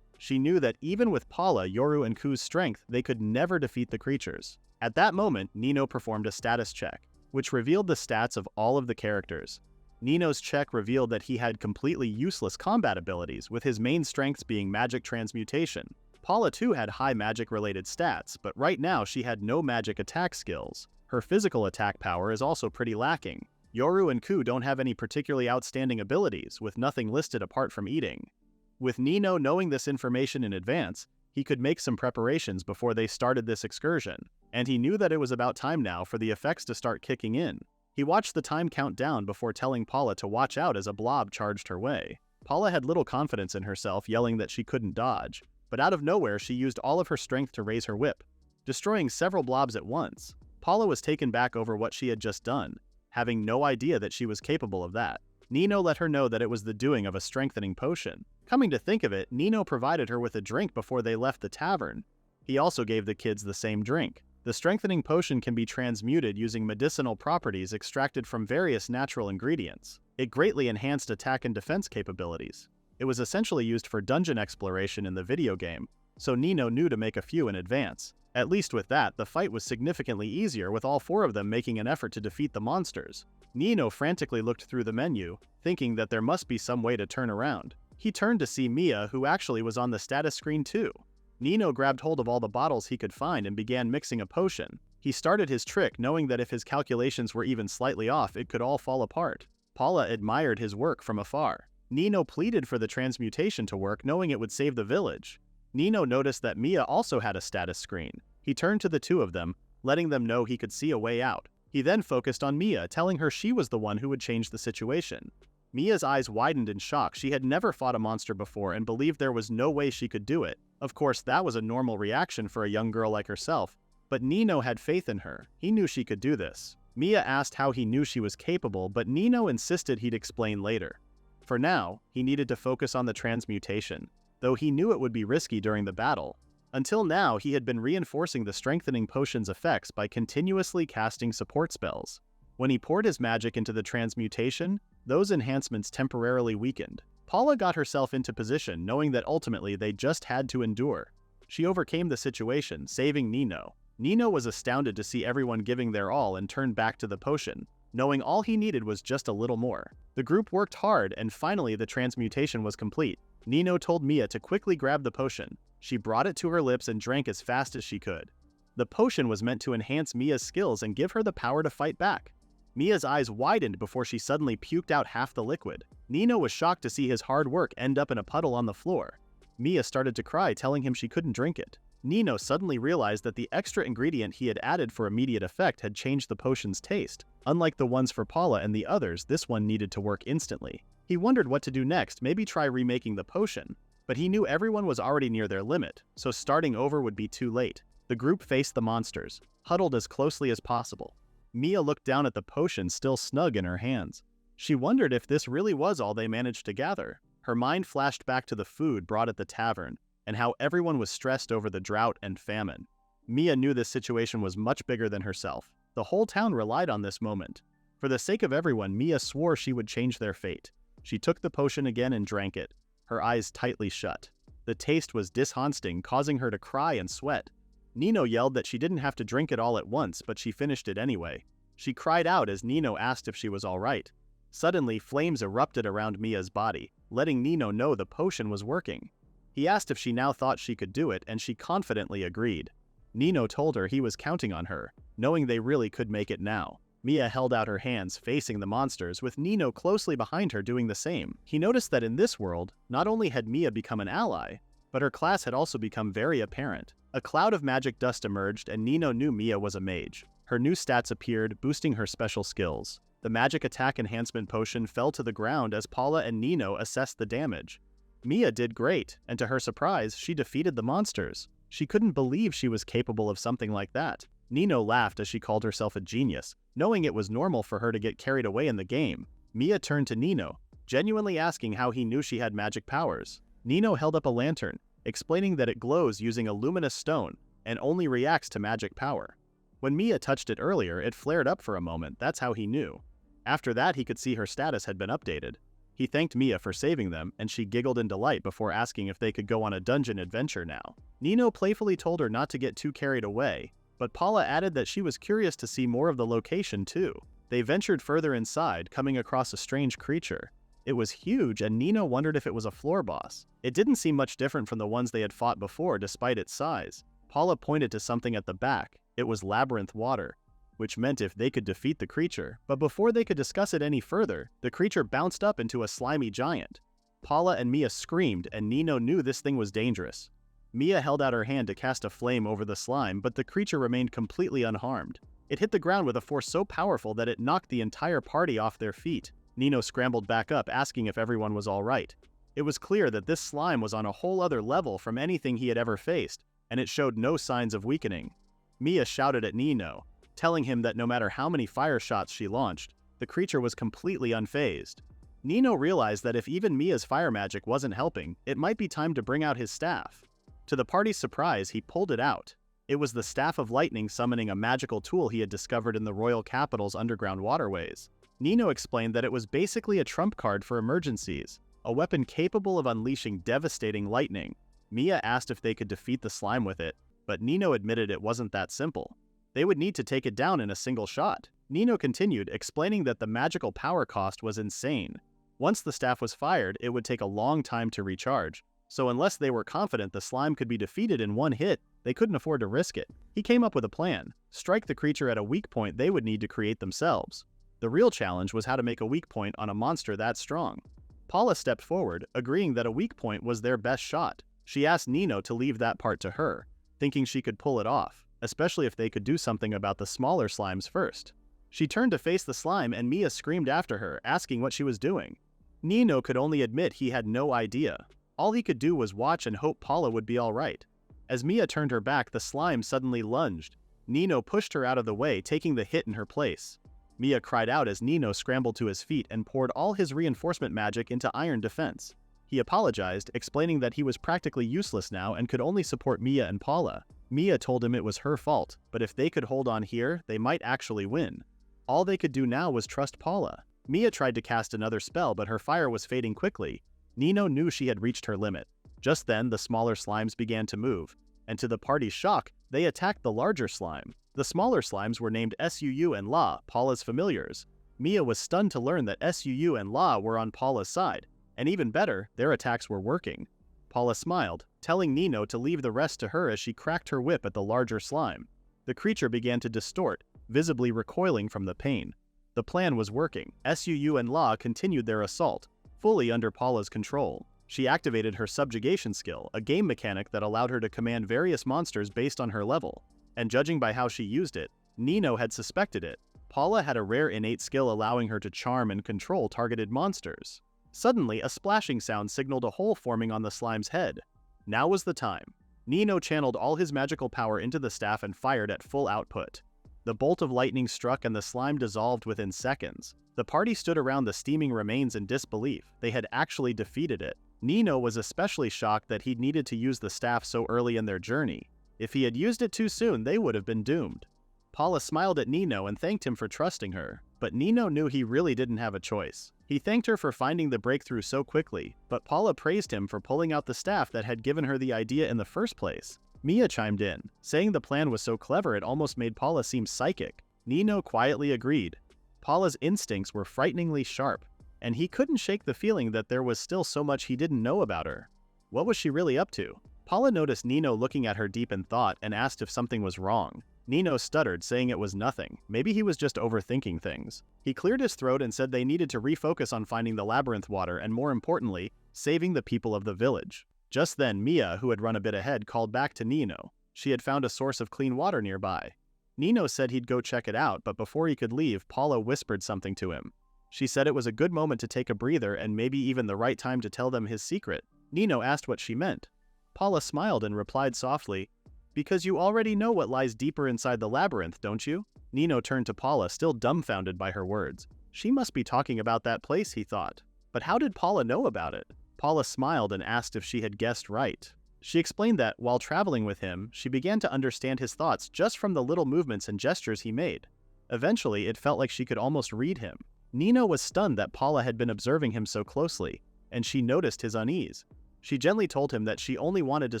She knew that even with Paula, Yoru, and Ku's strength, they could never defeat the creatures. At that moment, Nino performed a status check, which revealed the stats of all of the characters. Nino's check revealed that he had completely useless combat abilities, with his main strengths being magic transmutation. Paula too had high magic-related stats, but right now she had no magic attack skills. Her physical attack power is also pretty lacking. Yoru and Ku don't have any particularly outstanding abilities, with nothing listed apart from eating. With Nino knowing this information in advance, he could make some preparations before they started this excursion, and he knew that it was about time now for the effects to start kicking in. He watched the time count down before telling Paula to watch out as a blob charged her way. Paula had little confidence in herself, yelling that she couldn't dodge, but out of nowhere she used all of her strength to raise her whip, destroying several blobs at once. Paula was taken back over what she had just done, having no idea that she was capable of that. Nino let her know that it was the doing of a strengthening potion. Coming to think of it, Nino provided her with a drink before they left the tavern. He also gave the kids the same drink. The strengthening potion can be transmuted using medicinal properties extracted from various natural ingredients. It greatly enhanced attack and defense capabilities. It was essentially used for dungeon exploration in the video game, so Nino knew to make a few in advance. At least with that, the fight was significantly easier, with all four of them making an effort to defeat the monsters. Nino frantically looked through the menu, thinking that there must be some way to turn around. He turned to see Mia, who actually was on the status screen too. Nino grabbed hold of all the bottles he could find and began mixing a potion. He started his trick knowing that if his calculations were even slightly off, it could all fall apart. Paula admired his work from afar. Nino pleaded for the transmutation to work, knowing it would save the village. Nino noticed that Mia also had a status screen. He turned to the two of them, letting them know he could see a way out. He then focused on Mia, telling her she was the one who would change the situation. Mia's eyes widened in shock. She had never fought a monster before and believed there was no way she could do it. Of course, that was a normal reaction for a young girl like herself, but Nino had faith in her. He knew she could do this. Mia asked how he knew she was capable, but Nino insisted he'd explain later. For now, he needed to focus on the transmutation, though he knew it would be risky during the battle. Until now, he had been reinforcing the strengthening potion's effects by continuously casting support spells. When he poured his magic into the transmutation, those enhancements temporarily weakened. Paula got herself into position, knowing that ultimately they just had to endure. She overcame the situation, saving Nino. Nino was astounded to see everyone giving their all and turned back to the potion, knowing all he needed was just a little more. The group worked hard, and finally the transmutation was complete. Nino told Mia to quickly grab the potion. She brought it to her lips and drank as fast as she could. The potion was meant to enhance Mia's skills and give her the power to fight back. Mia's eyes widened before she suddenly puked out half the liquid. Nino was shocked to see his hard work end up in a puddle on the floor. Mia started to cry, telling him she couldn't drink it. Nino suddenly realized that the extra ingredient he had added for immediate effect had changed the potion's taste. Unlike the ones for Paula and the others, this one needed to work instantly. He wondered what to do next, maybe try remaking the potion, but he knew everyone was already near their limit, so starting over would be too late. The group faced the monsters, huddled as closely as possible. Mia looked down at the potion still snug in her hands. She wondered if this really was all they managed to gather. Her mind flashed back to the food brought at the tavern, and how everyone was stressed over the drought and famine. Mia knew this situation was much bigger than herself. The whole town relied on this moment. For the sake of everyone, Mia swore she would change their fate. She took the potion again and drank it, her eyes tightly shut. The taste was dishaunting, causing her to cry and sweat. Nino yelled that she didn't have to drink it all at once, but she finished it anyway. She cried out as Nino asked if she was all right. Suddenly, flames erupted around Mia's body, letting Nino know the potion was working. He asked if she now thought she could do it, and she confidently agreed. Nino told her he was counting on her, knowing they really could make it now. Mia held out her hands, facing the monsters, with Nino closely behind her doing the same. He noticed that in this world, not only had Mia become an ally, but her class had also become very apparent. A cloud of magic dust emerged, and Nino knew Mia was a mage. Her new stats appeared, boosting her special skills. The magic attack enhancement potion fell to the ground as Paula and Nino assessed the damage. Mia did great, and to her surprise, she defeated the monsters. She couldn't believe she was capable of something like that. Nino laughed as she called herself a genius, knowing it was normal for her to get carried away in the game. Mia turned to Nino, genuinely asking how he knew she had magic powers. Nino held up a lantern, explaining that it glows using a luminous stone and only reacts to magic power. When Mia touched it earlier, it flared up for a moment. That's how he knew. After that, he could see her status had been updated. He thanked Mia for saving them, and she giggled in delight before asking if they could go on a dungeon adventure now. Nino playfully told her not to get too carried away, but Paula added that she was curious to see more of the location too. They ventured further inside, coming across a strange creature. It was huge, and Nino wondered if it was a floor boss. It didn't seem much different from the ones they had fought before, despite its size. Paula pointed to something at the back. It was labyrinth water, which meant if they could defeat the creature. But before they could discuss it any further, the creature bounced up into a slimy giant. Paula and Mia screamed, and Nino knew this thing was dangerous. Mia held out her hand to cast a flame over the slime, but the creature remained completely unharmed. It hit the ground with a force so powerful that it knocked the entire party off their feet. Nino scrambled back up, asking if everyone was all right. It was clear that this slime was on a whole other level from anything he had ever faced, and it showed no signs of weakening. Mia shouted at Nino, telling him that no matter how many fire shots she launched, the creature was completely unfazed. Nino realized that if even Mia's fire magic wasn't helping, it might be time to bring out his staff. To the party's surprise, he pulled it out. It was the Staff of Lightning summoning a magical tool he had discovered in the royal capital's underground waterways. Nino explained that it was basically a trump card for emergencies, a weapon capable of unleashing devastating lightning. Mia asked if they could defeat the slime with it, but Nino admitted it wasn't that simple. They would need to take it down in a single shot. Nino continued, explaining that the magical power cost was insane. Once the staff was fired, it would take a long time to recharge, so unless they were confident the slime could be defeated in one hit, they couldn't afford to risk it. He came up with a plan: strike the creature at a weak point they would need to create themselves. The real challenge was how to make a weak point on a monster that strong. Paula stepped forward, agreeing that a weak point was their best shot. She asked Nino to leave that part to her, thinking she could pull it off, especially if they could do something about the smaller slimes first. She turned to face the slime and Mia screamed after her, asking what she was doing. Nino could only admit he had no idea. All he could do was watch and hope Paula would be alright. As Mia turned her back, the slime suddenly lunged. Nino pushed her out of the way, taking the hit in her place. Mia cried out as Nino scrambled to his feet and poured all his reinforcement magic into iron defense. He apologized, explaining that he was practically useless now and could only support Mia and Paula. Mia told him it was her fault, but if they could hold on here, they might actually win. All they could do now was trust Paula. Mia tried to cast another spell, but her fire was fading quickly. Nino knew she had reached her limit. Just then, the smaller slimes began to move, and to the party's shock, they attacked the larger slime. The smaller slimes were named Suu and La, Paula's familiars. Mia was stunned to learn that Suu and La were on Paula's side, and even better, their attacks were working. Paula smiled, telling Nino to leave the rest to her as she cracked her whip at the larger slime. The creature began to distort, visibly recoiling from the pain. The plan was working. Suu and La continued their assault, fully under Paula's control. She activated her subjugation skill, a game mechanic that allowed her to command various monsters based on her level. And judging by how she used it, Nino had suspected it. Paula had a rare innate skill allowing her to charm and control targeted monsters. Suddenly, a splashing sound signaled a hole forming on the slime's head. Now was the time. Nino channeled all his magical power into the staff and fired at full output. The bolt of lightning struck and the slime dissolved within seconds. The party stood around the steaming remains in disbelief. They had actually defeated it. Nino was especially shocked that he'd needed to use the staff so early in their journey. If he had used it too soon, they would have been doomed. Paula smiled at Nino and thanked him for trusting her, but Nino knew he really didn't have a choice. He thanked her for finding the breakthrough so quickly, but Paula praised him for pulling out the staff that had given her the idea in the first place. Mia chimed in, saying the plan was so clever it almost made Paula seem psychic. Nino quietly agreed. Paula's instincts were frighteningly sharp, and he couldn't shake the feeling that there was still so much he didn't know about her. What was she really up to? Paula noticed Nino looking at her deep in thought and asked if something was wrong. Nino stuttered, saying it was nothing. Maybe he was just overthinking things. He cleared his throat and said they needed to refocus on finding the labyrinth water and, more importantly, saving the people of the village. Just then, Mia, who had run a bit ahead, called back to Nino. She had found a source of clean water nearby. Nino said he'd go check it out, but before he could leave, Paula whispered something to him. She said it was a good moment to take a breather and maybe even the right time to tell them his secret. Nino asked what she meant. Paula smiled and replied softly, "Because you already know what lies deeper inside the labyrinth, don't you?" Nino turned to Paula, still dumbfounded by her words. She must be talking about that place, he thought. But how did Paula know about it? Paula smiled and asked if she had guessed right. She explained that, while traveling with him, she began to understand his thoughts just from the little movements and gestures he made. Eventually, it felt like she could almost read him. Nino was stunned that Paula had been observing him so closely, and she noticed his unease. She gently told him that she only wanted to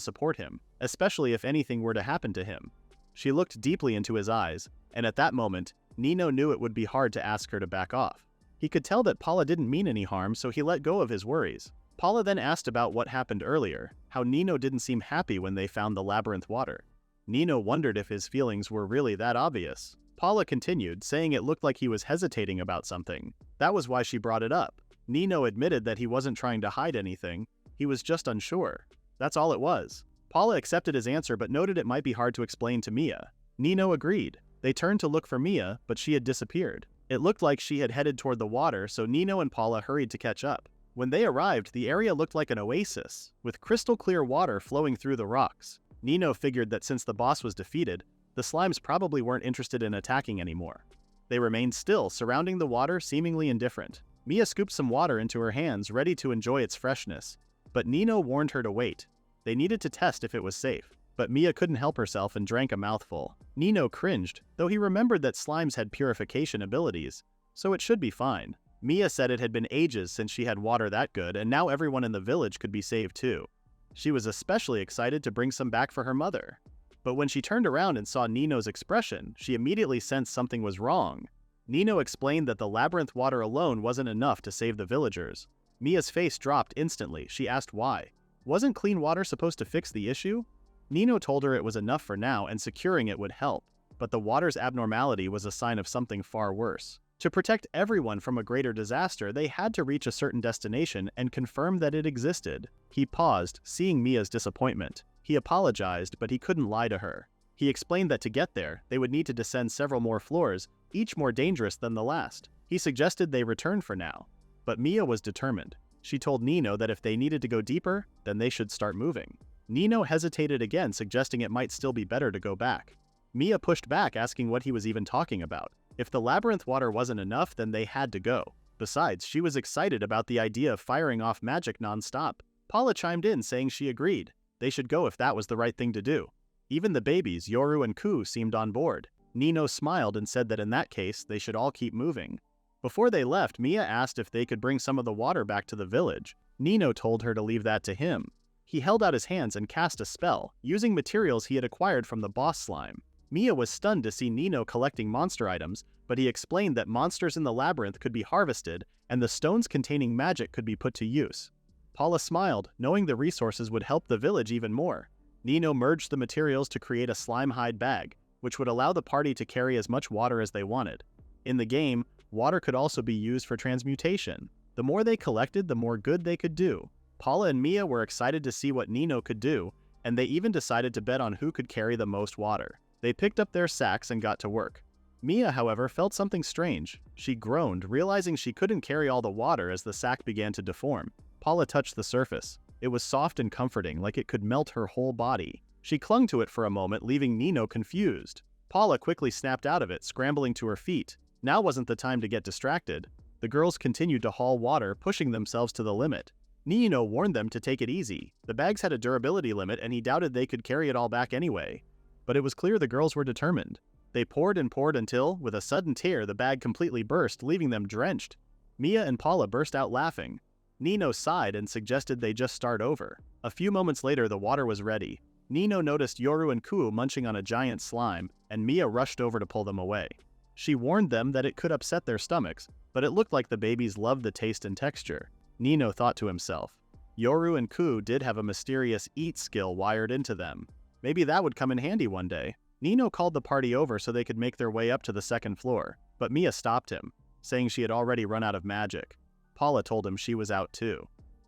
support him, especially if anything were to happen to him. She looked deeply into his eyes, and at that moment, Nino knew it would be hard to ask her to back off. He could tell that Paula didn't mean any harm, so he let go of his worries. Paula then asked about what happened earlier, how Nino didn't seem happy when they found the labyrinth water. Nino wondered if his feelings were really that obvious. Paula continued, saying it looked like he was hesitating about something. That was why she brought it up. Nino admitted that he wasn't trying to hide anything, he was just unsure. That's all it was. Paula accepted his answer but noted it might be hard to explain to Mia. Nino agreed. They turned to look for Mia, but she had disappeared. It looked like she had headed toward the water, so Nino and Paula hurried to catch up. When they arrived, the area looked like an oasis, with crystal clear water flowing through the rocks. Nino figured that since the boss was defeated, The slimes probably weren't interested in attacking anymore. They remained still, surrounding the water, seemingly indifferent. Mia scooped some water into her hands, ready to enjoy its freshness. But Nino warned her to wait. They needed to test if it was safe. But Mia couldn't help herself and drank a mouthful. Nino cringed, though he remembered that slimes had purification abilities, so it should be fine. Mia said it had been ages since she had water that good, and now everyone in the village could be saved too. She was especially excited to bring some back for her mother. But when she turned around and saw Nino's expression, she immediately sensed something was wrong. Nino explained that the labyrinth water alone wasn't enough to save the villagers. Mia's face dropped instantly. She asked why. Wasn't clean water supposed to fix the issue? Nino told her it was enough for now and securing it would help, but the water's abnormality was a sign of something far worse. To protect everyone from a greater disaster, they had to reach a certain destination and confirm that it existed. He paused, seeing Mia's disappointment. He apologized, but he couldn't lie to her. He explained that to get there, they would need to descend several more floors, each more dangerous than the last. He suggested they return for now. But Mia was determined. She told Nino that if they needed to go deeper, then they should start moving. Nino hesitated again, suggesting it might still be better to go back. Mia pushed back, asking what he was even talking about. If the labyrinth water wasn't enough, then they had to go. Besides, she was excited about the idea of firing off magic non-stop. Paula chimed in, saying she agreed. They should go if that was the right thing to do. Even the babies, Yoru and Ku, seemed on board. Nino smiled and said that in that case, they should all keep moving. Before they left, Mia asked if they could bring some of the water back to the village. Nino told her to leave that to him. He held out his hands and cast a spell, using materials he had acquired from the boss slime. Mia was stunned to see Nino collecting monster items, but he explained that monsters in the labyrinth could be harvested and the stones containing magic could be put to use. Paula smiled, knowing the resources would help the village even more. Nino merged the materials to create a slime hide bag, which would allow the party to carry as much water as they wanted. In the game, water could also be used for transmutation. The more they collected, the more good they could do. Paula and Mia were excited to see what Nino could do, and they even decided to bet on who could carry the most water. They picked up their sacks and got to work. Mia, however, felt something strange. She groaned, realizing she couldn't carry all the water as the sack began to deform. Paula touched the surface. It was soft and comforting, like it could melt her whole body. She clung to it for a moment, leaving Nino confused. Paula quickly snapped out of it, scrambling to her feet. Now wasn't the time to get distracted. The girls continued to haul water, pushing themselves to the limit. Nino warned them to take it easy. The bags had a durability limit and he doubted they could carry it all back anyway. But it was clear the girls were determined. They poured and poured until, with a sudden tear, the bag completely burst, leaving them drenched. Mia and Paula burst out laughing. Nino sighed and suggested they just start over. A few moments later, the water was ready. Nino noticed Yoru and Ku munching on a giant slime, and Mia rushed over to pull them away. She warned them that it could upset their stomachs, but it looked like the babies loved the taste and texture. Nino thought to himself. Yoru and Ku did have a mysterious eat skill wired into them. Maybe that would come in handy one day. Nino called the party over so they could make their way up to the second floor, but Mia stopped him, saying she had already run out of magic. Paula told him she was out too.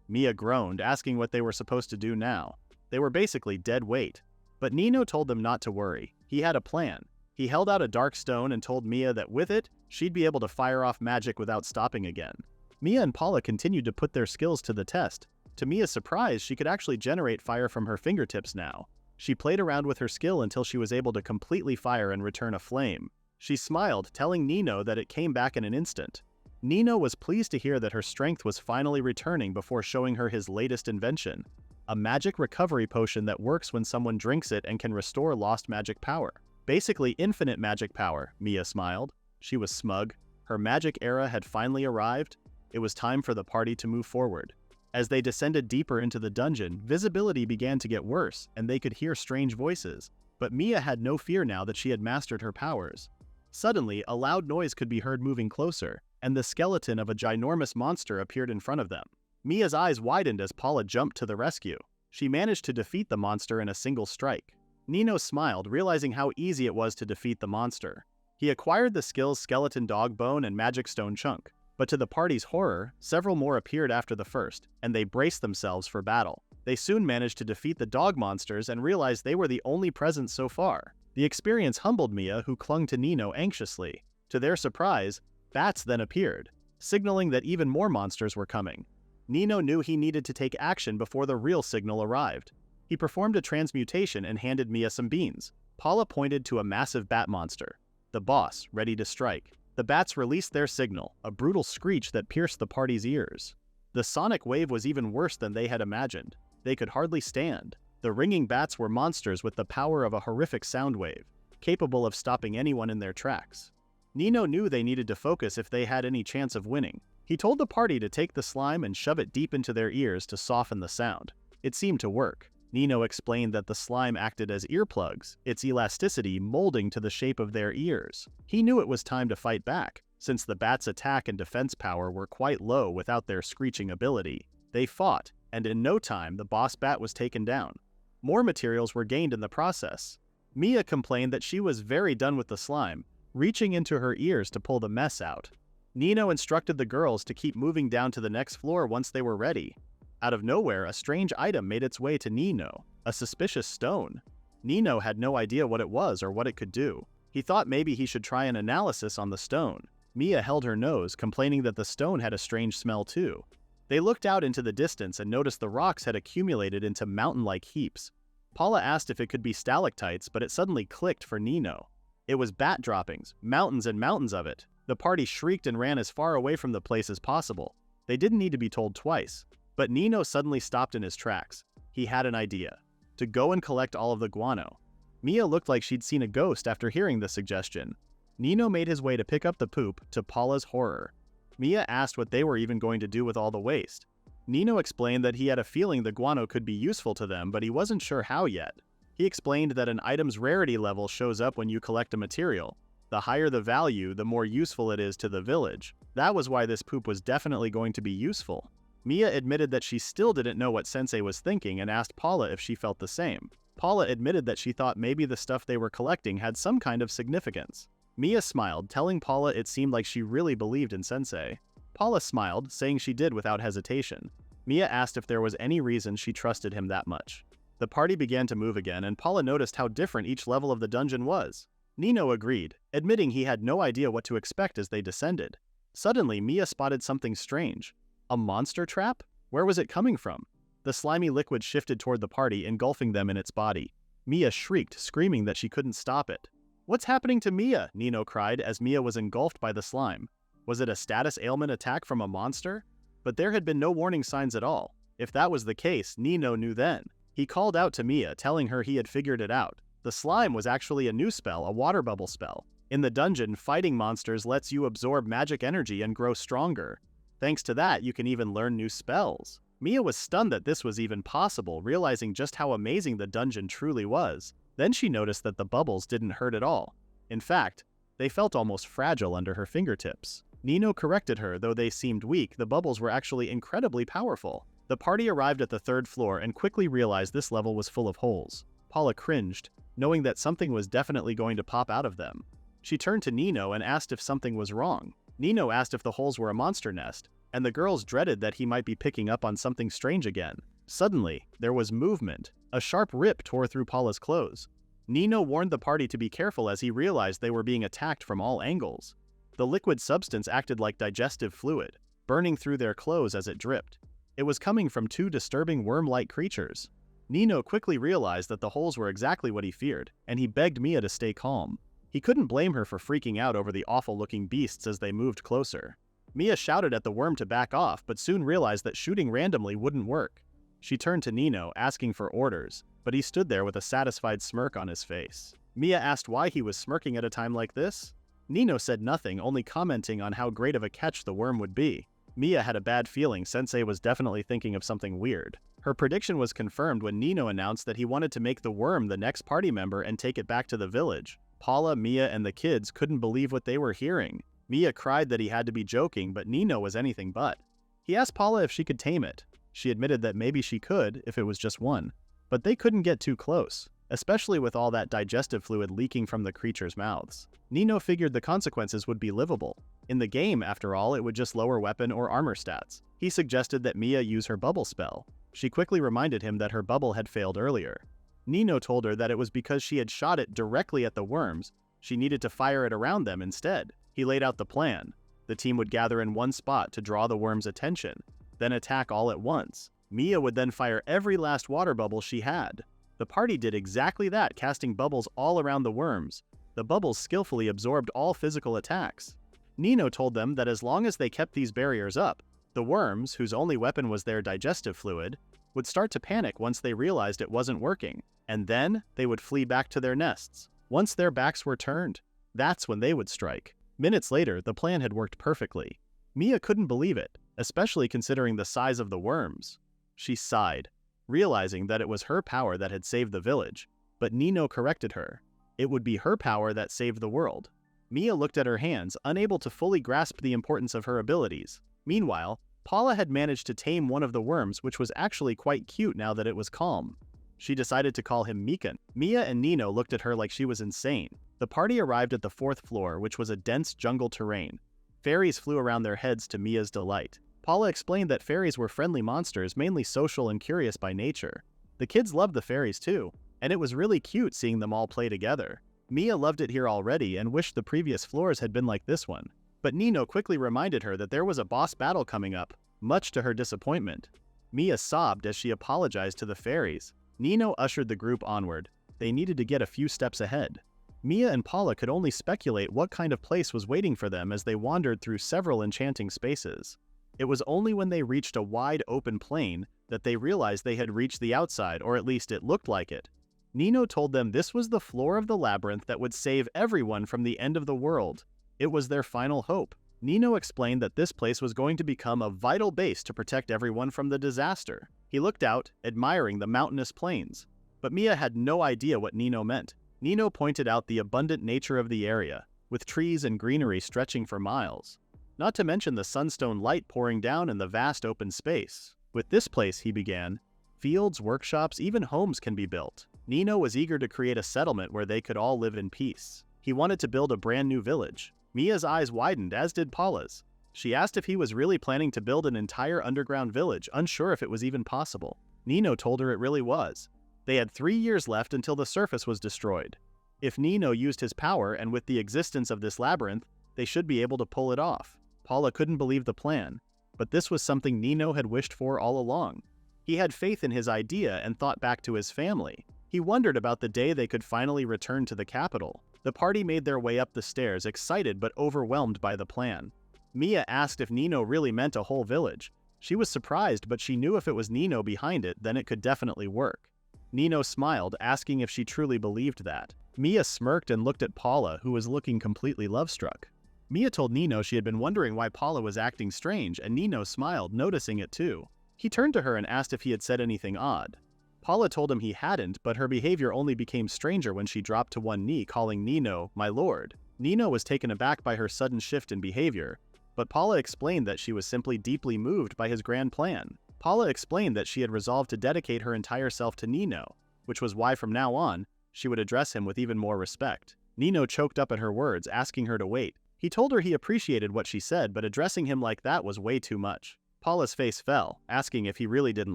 Mia groaned, asking what they were supposed to do now. They were basically dead weight. But Nino told them not to worry. He had a plan. He held out a dark stone and told Mia that with it, she'd be able to fire off magic without stopping again. Mia and Paula continued to put their skills to the test. To Mia's surprise, she could actually generate fire from her fingertips now. She played around with her skill until she was able to completely fire and return a flame. She smiled, telling Nino that it came back in an instant. Nino was pleased to hear that her strength was finally returning before showing her his latest invention, a magic recovery potion that works when someone drinks it and can restore lost magic power. Basically infinite magic power, Mia smiled. She was smug. Her magic era had finally arrived. It was time for the party to move forward. As they descended deeper into the dungeon, visibility began to get worse, and they could hear strange voices. But Mia had no fear now that she had mastered her powers. Suddenly, a loud noise could be heard moving closer, and the skeleton of a ginormous monster appeared in front of them. Mia's eyes widened as Paula jumped to the rescue. She managed to defeat the monster in a single strike. Nino smiled, realizing how easy it was to defeat the monster. He acquired the skills Skeleton Dog Bone and Magic Stone Chunk. But to the party's horror, several more appeared after the first, and they braced themselves for battle. They soon managed to defeat the dog monsters and realized they were the only present so far. The experience humbled Mia, who clung to Nino anxiously. To their surprise, bats then appeared, signaling that even more monsters were coming. Nino knew he needed to take action before the real signal arrived. He performed a transmutation and handed Mia some beans. Paula pointed to a massive bat monster, the boss, ready to strike. The bats released their signal, a brutal screech that pierced the party's ears. The sonic wave was even worse than they had imagined. They could hardly stand. The ringing bats were monsters with the power of a horrific sound wave, capable of stopping anyone in their tracks. Nino knew they needed to focus if they had any chance of winning. He told the party to take the slime and shove it deep into their ears to soften the sound. It seemed to work. Nino explained that the slime acted as earplugs, its elasticity molding to the shape of their ears. He knew it was time to fight back, since the bats' attack and defense power were quite low without their screeching ability. They fought, and in no time the boss bat was taken down. More materials were gained in the process. Mia complained that she was very done with the slime, reaching into her ears to pull the mess out. Nino instructed the girls to keep moving down to the next floor once they were ready. Out of nowhere, a strange item made its way to Nino, a suspicious stone. Nino had no idea what it was or what it could do. He thought maybe he should try an analysis on the stone. Mia held her nose, complaining that the stone had a strange smell too. They looked out into the distance and noticed the rocks had accumulated into mountain-like heaps. Paula asked if it could be stalactites, but it suddenly clicked for Nino. It was bat droppings, mountains and mountains of it. The party shrieked and ran as far away from the place as possible. They didn't need to be told twice. But Nino suddenly stopped in his tracks. He had an idea. To go and collect all of the guano. Mia looked like she'd seen a ghost after hearing the suggestion. Nino made his way to pick up the poop, to Paula's horror. Mia asked what they were even going to do with all the waste. Nino explained that he had a feeling the guano could be useful to them, but he wasn't sure how yet. He explained that an item's rarity level shows up when you collect a material. The higher the value, the more useful it is to the village. That was why this poop was definitely going to be useful. Mia admitted that she still didn't know what Sensei was thinking and asked Paula if she felt the same. Paula admitted that she thought maybe the stuff they were collecting had some kind of significance. Mia smiled, telling Paula it seemed like she really believed in Sensei. Paula smiled, saying she did without hesitation. Mia asked if there was any reason she trusted him that much. The party began to move again, and Paula noticed how different each level of the dungeon was. Nino agreed, admitting he had no idea what to expect as they descended. Suddenly, Mia spotted something strange. A monster trap? Where was it coming from? The slimy liquid shifted toward the party, engulfing them in its body. Mia shrieked, screaming that she couldn't stop it. "What's happening to Mia?" Nino cried as Mia was engulfed by the slime. Was it a status ailment attack from a monster? But there had been no warning signs at all. If that was the case, Nino knew then. He called out to Mia, telling her he had figured it out. The slime was actually a new spell, a water bubble spell. In the dungeon, fighting monsters lets you absorb magic energy and grow stronger. Thanks to that, you can even learn new spells. Mia was stunned that this was even possible, realizing just how amazing the dungeon truly was. Then she noticed that the bubbles didn't hurt at all. In fact, they felt almost fragile under her fingertips. Nino corrected her, though they seemed weak, the bubbles were actually incredibly powerful. The party arrived at the third floor and quickly realized this level was full of holes. Paula cringed, knowing that something was definitely going to pop out of them. She turned to Nino and asked if something was wrong. Nino asked if the holes were a monster nest, and the girls dreaded that he might be picking up on something strange again. Suddenly, there was movement. A sharp rip tore through Paula's clothes. Nino warned the party to be careful as he realized they were being attacked from all angles. The liquid substance acted like digestive fluid, burning through their clothes as it dripped. It was coming from two disturbing worm-like creatures. Nino quickly realized that the holes were exactly what he feared, and he begged Mia to stay calm. He couldn't blame her for freaking out over the awful-looking beasts as they moved closer. Mia shouted at the worm to back off, but soon realized that shooting randomly wouldn't work. She turned to Nino, asking for orders, but he stood there with a satisfied smirk on his face. Mia asked why he was smirking at a time like this. Nino said nothing, only commenting on how great of a catch the worm would be. Mia had a bad feeling Sensei was definitely thinking of something weird. Her prediction was confirmed when Nino announced that he wanted to make the worm the next party member and take it back to the village. Paula, Mia, and the kids couldn't believe what they were hearing. Mia cried that he had to be joking, but Nino was anything but. He asked Paula if she could tame it. She admitted that maybe she could, if it was just one. But they couldn't get too close, especially with all that digestive fluid leaking from the creatures' mouths. Nino figured the consequences would be livable. In the game, after all, it would just lower weapon or armor stats. He suggested that Mia use her bubble spell. She quickly reminded him that her bubble had failed earlier. Nino told her that it was because she had shot it directly at the worms. She needed to fire it around them instead. He laid out the plan. The team would gather in one spot to draw the worms' attention, then attack all at once. Mia would then fire every last water bubble she had. The party did exactly that, casting bubbles all around the worms. The bubbles skillfully absorbed all physical attacks. Nino told them that as long as they kept these barriers up, the worms, whose only weapon was their digestive fluid, would start to panic once they realized it wasn't working, and then they would flee back to their nests. Once their backs were turned, that's when they would strike. Minutes later, the plan had worked perfectly. Mia couldn't believe it, especially considering the size of the worms. She sighed, realizing that it was her power that had saved the village, but Nino corrected her. It would be her power that saved the world. Mia looked at her hands, unable to fully grasp the importance of her abilities. Meanwhile, Paula had managed to tame one of the worms, which was actually quite cute now that it was calm. She decided to call him Mikan. Mia and Nino looked at her like she was insane. The party arrived at the 4th floor, which was a dense jungle terrain. Fairies flew around their heads to Mia's delight. Paula explained that fairies were friendly monsters, mainly social and curious by nature. The kids loved the fairies too, and it was really cute seeing them all play together. Mia loved it here already and wished the previous floors had been like this one. But Nino quickly reminded her that there was a boss battle coming up, much to her disappointment. Mia sobbed as she apologized to the fairies. Nino ushered the group onward. They needed to get a few steps ahead. Mia and Paula could only speculate what kind of place was waiting for them as they wandered through several enchanting spaces. It was only when they reached a wide open plain that they realized they had reached the outside, or at least it looked like it. Nino told them this was the floor of the labyrinth that would save everyone from the end of the world. It was their final hope. Nino explained that this place was going to become a vital base to protect everyone from the disaster. He looked out, admiring the mountainous plains. But Mia had no idea what Nino meant. Nino pointed out the abundant nature of the area, with trees and greenery stretching for miles. Not to mention the sunstone light pouring down in the vast open space. With this place, he began, fields, workshops, even homes can be built. Nino was eager to create a settlement where they could all live in peace. He wanted to build a brand new village. Mia's eyes widened, as did Paula's. She asked if he was really planning to build an entire underground village, unsure if it was even possible. Nino told her it really was. They had 3 years left until the surface was destroyed. If Nino used his power, and with the existence of this labyrinth, they should be able to pull it off. Paula couldn't believe the plan, but this was something Nino had wished for all along. He had faith in his idea and thought back to his family. He wondered about the day they could finally return to the capital. The party made their way up the stairs, excited but overwhelmed by the plan. Mia asked if Nino really meant a whole village. She was surprised, but she knew if it was Nino behind it, then it could definitely work. Nino smiled, asking if she truly believed that. Mia smirked and looked at Paula, who was looking completely love-struck. Mia told Nino she had been wondering why Paula was acting strange, and Nino smiled, noticing it too. He turned to her and asked if he had said anything odd. Paula told him he hadn't, but her behavior only became stranger when she dropped to one knee, calling Nino, "my lord." Nino was taken aback by her sudden shift in behavior, but Paula explained that she was simply deeply moved by his grand plan. Paula explained that she had resolved to dedicate her entire self to Nino, which was why from now on, she would address him with even more respect. Nino choked up at her words, asking her to wait. He told her he appreciated what she said, but addressing him like that was way too much. Paula's face fell, asking if he really didn't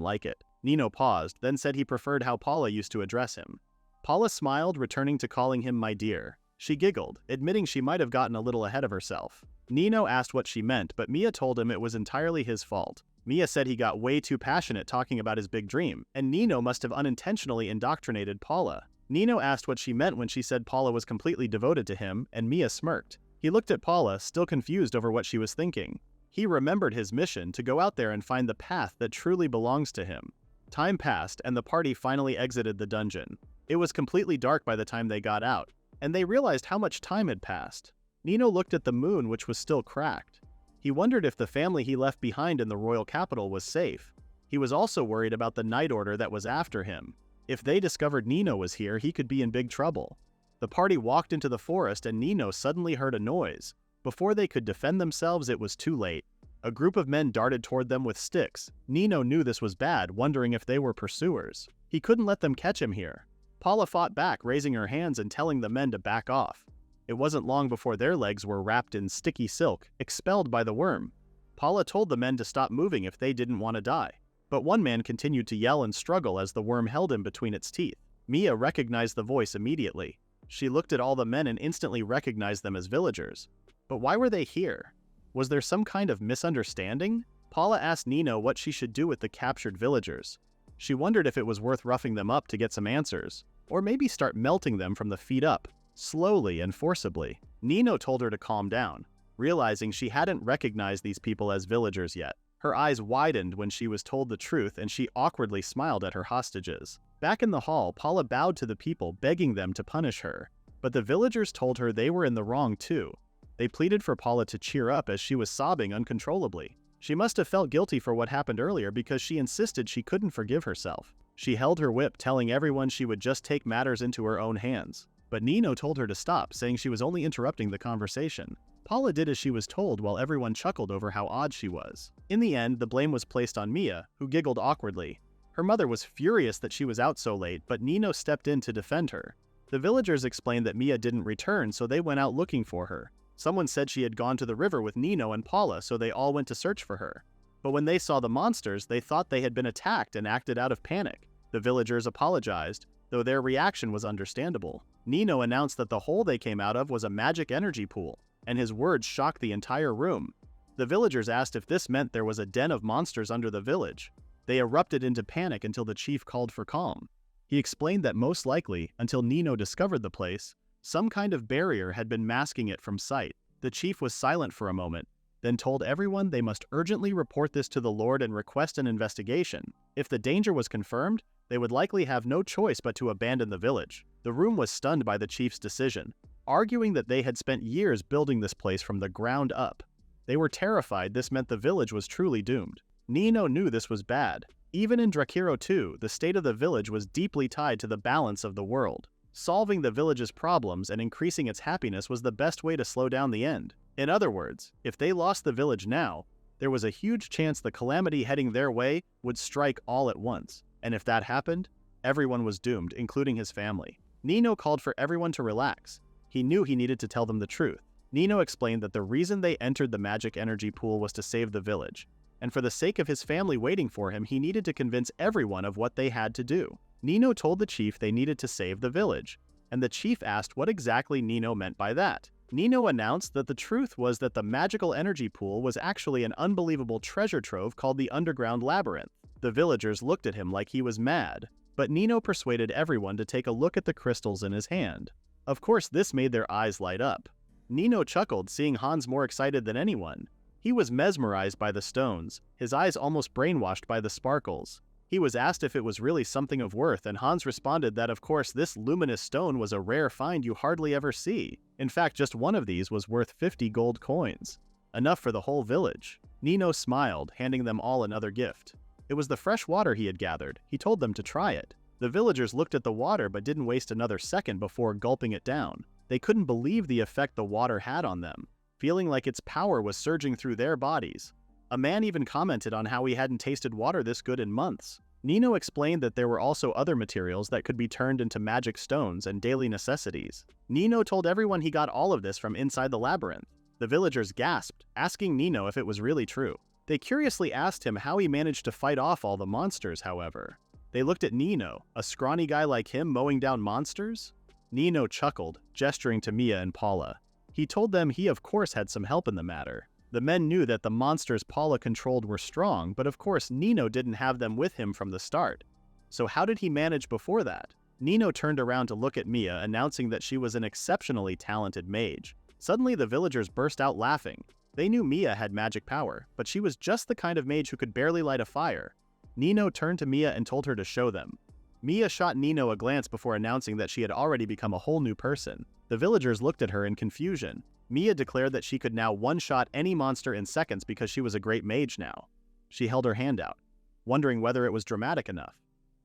like it. Nino paused, then said he preferred how Paula used to address him. Paula smiled, returning to calling him "my dear." She giggled, admitting she might have gotten a little ahead of herself. Nino asked what she meant, but Mia told him it was entirely his fault. Mia said he got way too passionate talking about his big dream, and Nino must have unintentionally indoctrinated Paula. Nino asked what she meant when she said Paula was completely devoted to him, and Mia smirked. He looked at Paula, still confused over what she was thinking. He remembered his mission to go out there and find the path that truly belongs to him. Time passed, and the party finally exited the dungeon. It was completely dark by the time they got out, and they realized how much time had passed. Nino looked at the moon, which was still cracked. He wondered if the family he left behind in the royal capital was safe. He was also worried about the night order that was after him. If they discovered Nino was here, he could be in big trouble. The party walked into the forest, and Nino suddenly heard a noise. Before they could defend themselves, it was too late. A group of men darted toward them with sticks. Nino knew this was bad, wondering if they were pursuers. He couldn't let them catch him here. Paula fought back, raising her hands and telling the men to back off. It wasn't long before their legs were wrapped in sticky silk, expelled by the worm. Paula told the men to stop moving if they didn't want to die. But one man continued to yell and struggle as the worm held him between its teeth. Mia recognized the voice immediately. She looked at all the men and instantly recognized them as villagers. But why were they here? Was there some kind of misunderstanding? Paula asked Nino what she should do with the captured villagers. She wondered if it was worth roughing them up to get some answers, or maybe start melting them from the feet up, slowly and forcibly. Nino told her to calm down, realizing she hadn't recognized these people as villagers yet. Her eyes widened when she was told the truth, and she awkwardly smiled at her hostages. Back in the hall, Paula bowed to the people, begging them to punish her. But the villagers told her they were in the wrong too. They pleaded for Paula to cheer up as she was sobbing uncontrollably. She must have felt guilty for what happened earlier because she insisted she couldn't forgive herself. She held her whip, telling everyone she would just take matters into her own hands. But Nino told her to stop, saying she was only interrupting the conversation. Paula did as she was told while everyone chuckled over how odd she was. In the end, the blame was placed on Mia, who giggled awkwardly. Her mother was furious that she was out so late, but Nino stepped in to defend her. The villagers explained that Mia didn't return, so they went out looking for her. Someone said she had gone to the river with Nino and Paula, so they all went to search for her. But when they saw the monsters, they thought they had been attacked and acted out of panic. The villagers apologized, though their reaction was understandable. Nino announced that the hole they came out of was a magic energy pool, and his words shocked the entire room. The villagers asked if this meant there was a den of monsters under the village. They erupted into panic until the chief called for calm. He explained that most likely, until Nino discovered the place, some kind of barrier had been masking it from sight. The chief was silent for a moment, then told everyone they must urgently report this to the Lord and request an investigation. If the danger was confirmed, they would likely have no choice but to abandon the village. The room was stunned by the chief's decision, arguing that they had spent years building this place from the ground up. They were terrified this meant the village was truly doomed. Nino knew this was bad. Even in Drakiro 2, the state of the village was deeply tied to the balance of the world. Solving the village's problems and increasing its happiness was the best way to slow down the end. In other words, if they lost the village now, there was a huge chance the calamity heading their way would strike all at once. And if that happened, everyone was doomed, including his family. Nino called for everyone to relax. He knew he needed to tell them the truth. Nino explained that the reason they entered the magic energy pool was to save the village. And for the sake of his family waiting for him, he needed to convince everyone of what they had to do. Nino told the chief they needed to save the village, and the chief asked what exactly Nino meant by that. Nino announced that the truth was that the magical energy pool was actually an unbelievable treasure trove called the Underground Labyrinth. The villagers looked at him like he was mad, but Nino persuaded everyone to take a look at the crystals in his hand. Of course, this made their eyes light up. Nino chuckled, seeing Hans more excited than anyone. He was mesmerized by the stones, his eyes almost brainwashed by the sparkles. He was asked if it was really something of worth, and Hans responded that of course this luminous stone was a rare find you hardly ever see. In fact, just one of these was worth 50 gold coins. Enough for the whole village. Nino smiled, handing them all another gift. It was the fresh water he had gathered. He told them to try it. The villagers looked at the water but didn't waste another second before gulping it down. They couldn't believe the effect the water had on them, feeling like its power was surging through their bodies. A man even commented on how he hadn't tasted water this good in months. Nino explained that there were also other materials that could be turned into magic stones and daily necessities. Nino told everyone he got all of this from inside the labyrinth. The villagers gasped, asking Nino if it was really true. They curiously asked him how he managed to fight off all the monsters, however. They looked at Nino, a scrawny guy like him mowing down monsters? Nino chuckled, gesturing to Mia and Paula. He told them he of course had some help in the matter. The men knew that the monsters Paula controlled were strong, but of course Nino didn't have them with him from the start. So how did he manage before that? Nino turned around to look at Mia, announcing that she was an exceptionally talented mage. Suddenly the villagers burst out laughing. They knew Mia had magic power, but she was just the kind of mage who could barely light a fire. Nino turned to Mia and told her to show them. Mia shot Nino a glance before announcing that she had already become a whole new person. The villagers looked at her in confusion. Mia declared that she could now one-shot any monster in seconds because she was a great mage now. She held her hand out, wondering whether it was dramatic enough.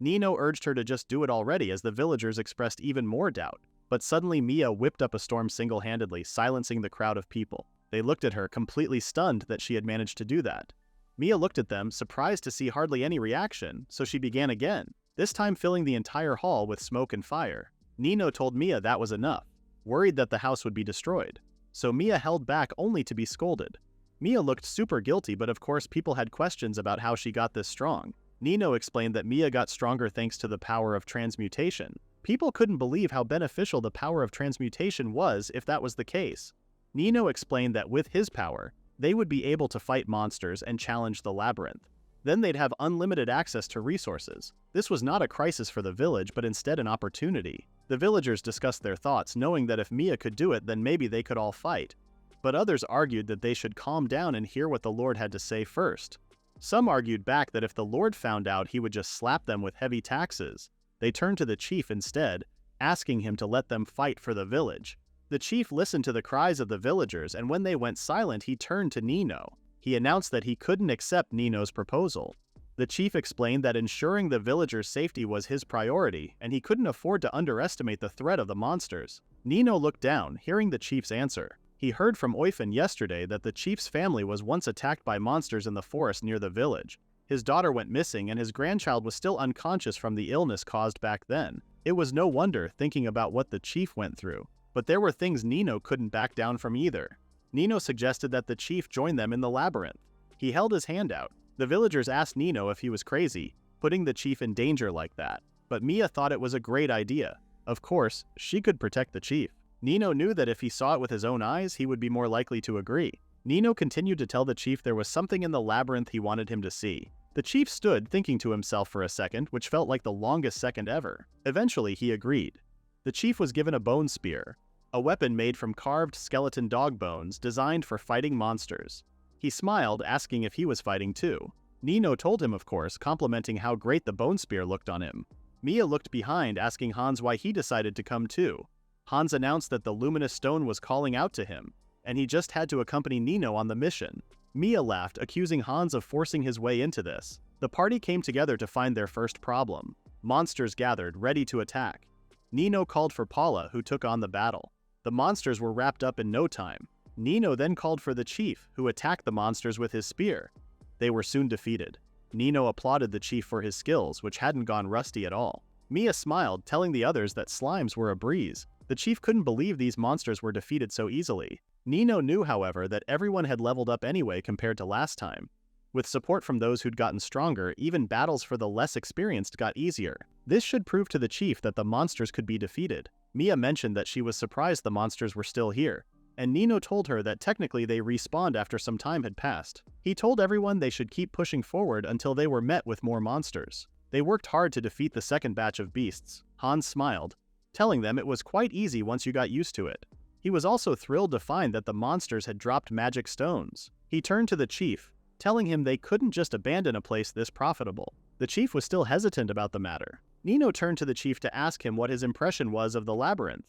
Nino urged her to just do it already as the villagers expressed even more doubt. But suddenly Mia whipped up a storm single-handedly, silencing the crowd of people. They looked at her, completely stunned that she had managed to do that. Mia looked at them, surprised to see hardly any reaction, so she began again, this time filling the entire hall with smoke and fire. Nino told Mia that was enough, worried that the house would be destroyed. So Mia held back only to be scolded. Mia looked super guilty, but of course people had questions about how she got this strong. Nino explained that Mia got stronger thanks to the power of transmutation. People couldn't believe how beneficial the power of transmutation was if that was the case. Nino explained that with his power, they would be able to fight monsters and challenge the labyrinth. Then they'd have unlimited access to resources. This was not a crisis for the village, but instead an opportunity. The villagers discussed their thoughts, knowing that if Mia could do it, then maybe they could all fight. But others argued that they should calm down and hear what the Lord had to say first. Some argued back that if the Lord found out, he would just slap them with heavy taxes. They turned to the chief instead, asking him to let them fight for the village. The chief listened to the cries of the villagers, and when they went silent, he turned to Nino. He announced that he couldn't accept Nino's proposal. The chief explained that ensuring the villagers' safety was his priority, and he couldn't afford to underestimate the threat of the monsters. Nino looked down, hearing the chief's answer. He heard from Oyfin yesterday that the chief's family was once attacked by monsters in the forest near the village. His daughter went missing, and his grandchild was still unconscious from the illness caused back then. It was no wonder, thinking about what the chief went through. But there were things Nino couldn't back down from either. Nino suggested that the chief join them in the labyrinth. He held his hand out. The villagers asked Nino if he was crazy, putting the chief in danger like that. But Mia thought it was a great idea. Of course, she could protect the chief. Nino knew that if he saw it with his own eyes, he would be more likely to agree. Nino continued to tell the chief there was something in the labyrinth he wanted him to see. The chief stood, thinking to himself for a second, which felt like the longest second ever. Eventually, he agreed. The chief was given a bone spear, a weapon made from carved skeleton dog bones designed for fighting monsters. He smiled, asking if he was fighting too. Nino told him, of course, complimenting how great the bone spear looked on him. Mia looked behind, asking Hans why he decided to come too. Hans announced that the luminous stone was calling out to him, and he just had to accompany Nino on the mission. Mia laughed, accusing Hans of forcing his way into this. The party came together to find their first problem. Monsters gathered, ready to attack. Nino called for Paula, who took on the battle. The monsters were wrapped up in no time. Nino then called for the chief, who attacked the monsters with his spear. They were soon defeated. Nino applauded the chief for his skills, which hadn't gone rusty at all. Mia smiled, telling the others that slimes were a breeze. The chief couldn't believe these monsters were defeated so easily. Nino knew, however, that everyone had leveled up anyway compared to last time. With support from those who'd gotten stronger, even battles for the less experienced got easier. This should prove to the chief that the monsters could be defeated. Mia mentioned that she was surprised the monsters were still here, and Nino told her that technically they respawned after some time had passed. He told everyone they should keep pushing forward until they were met with more monsters. They worked hard to defeat the second batch of beasts. Hans smiled, telling them it was quite easy once you got used to it. He was also thrilled to find that the monsters had dropped magic stones. He turned to the chief, telling him they couldn't just abandon a place this profitable. The chief was still hesitant about the matter. Nino turned to the chief to ask him what his impression was of the labyrinth.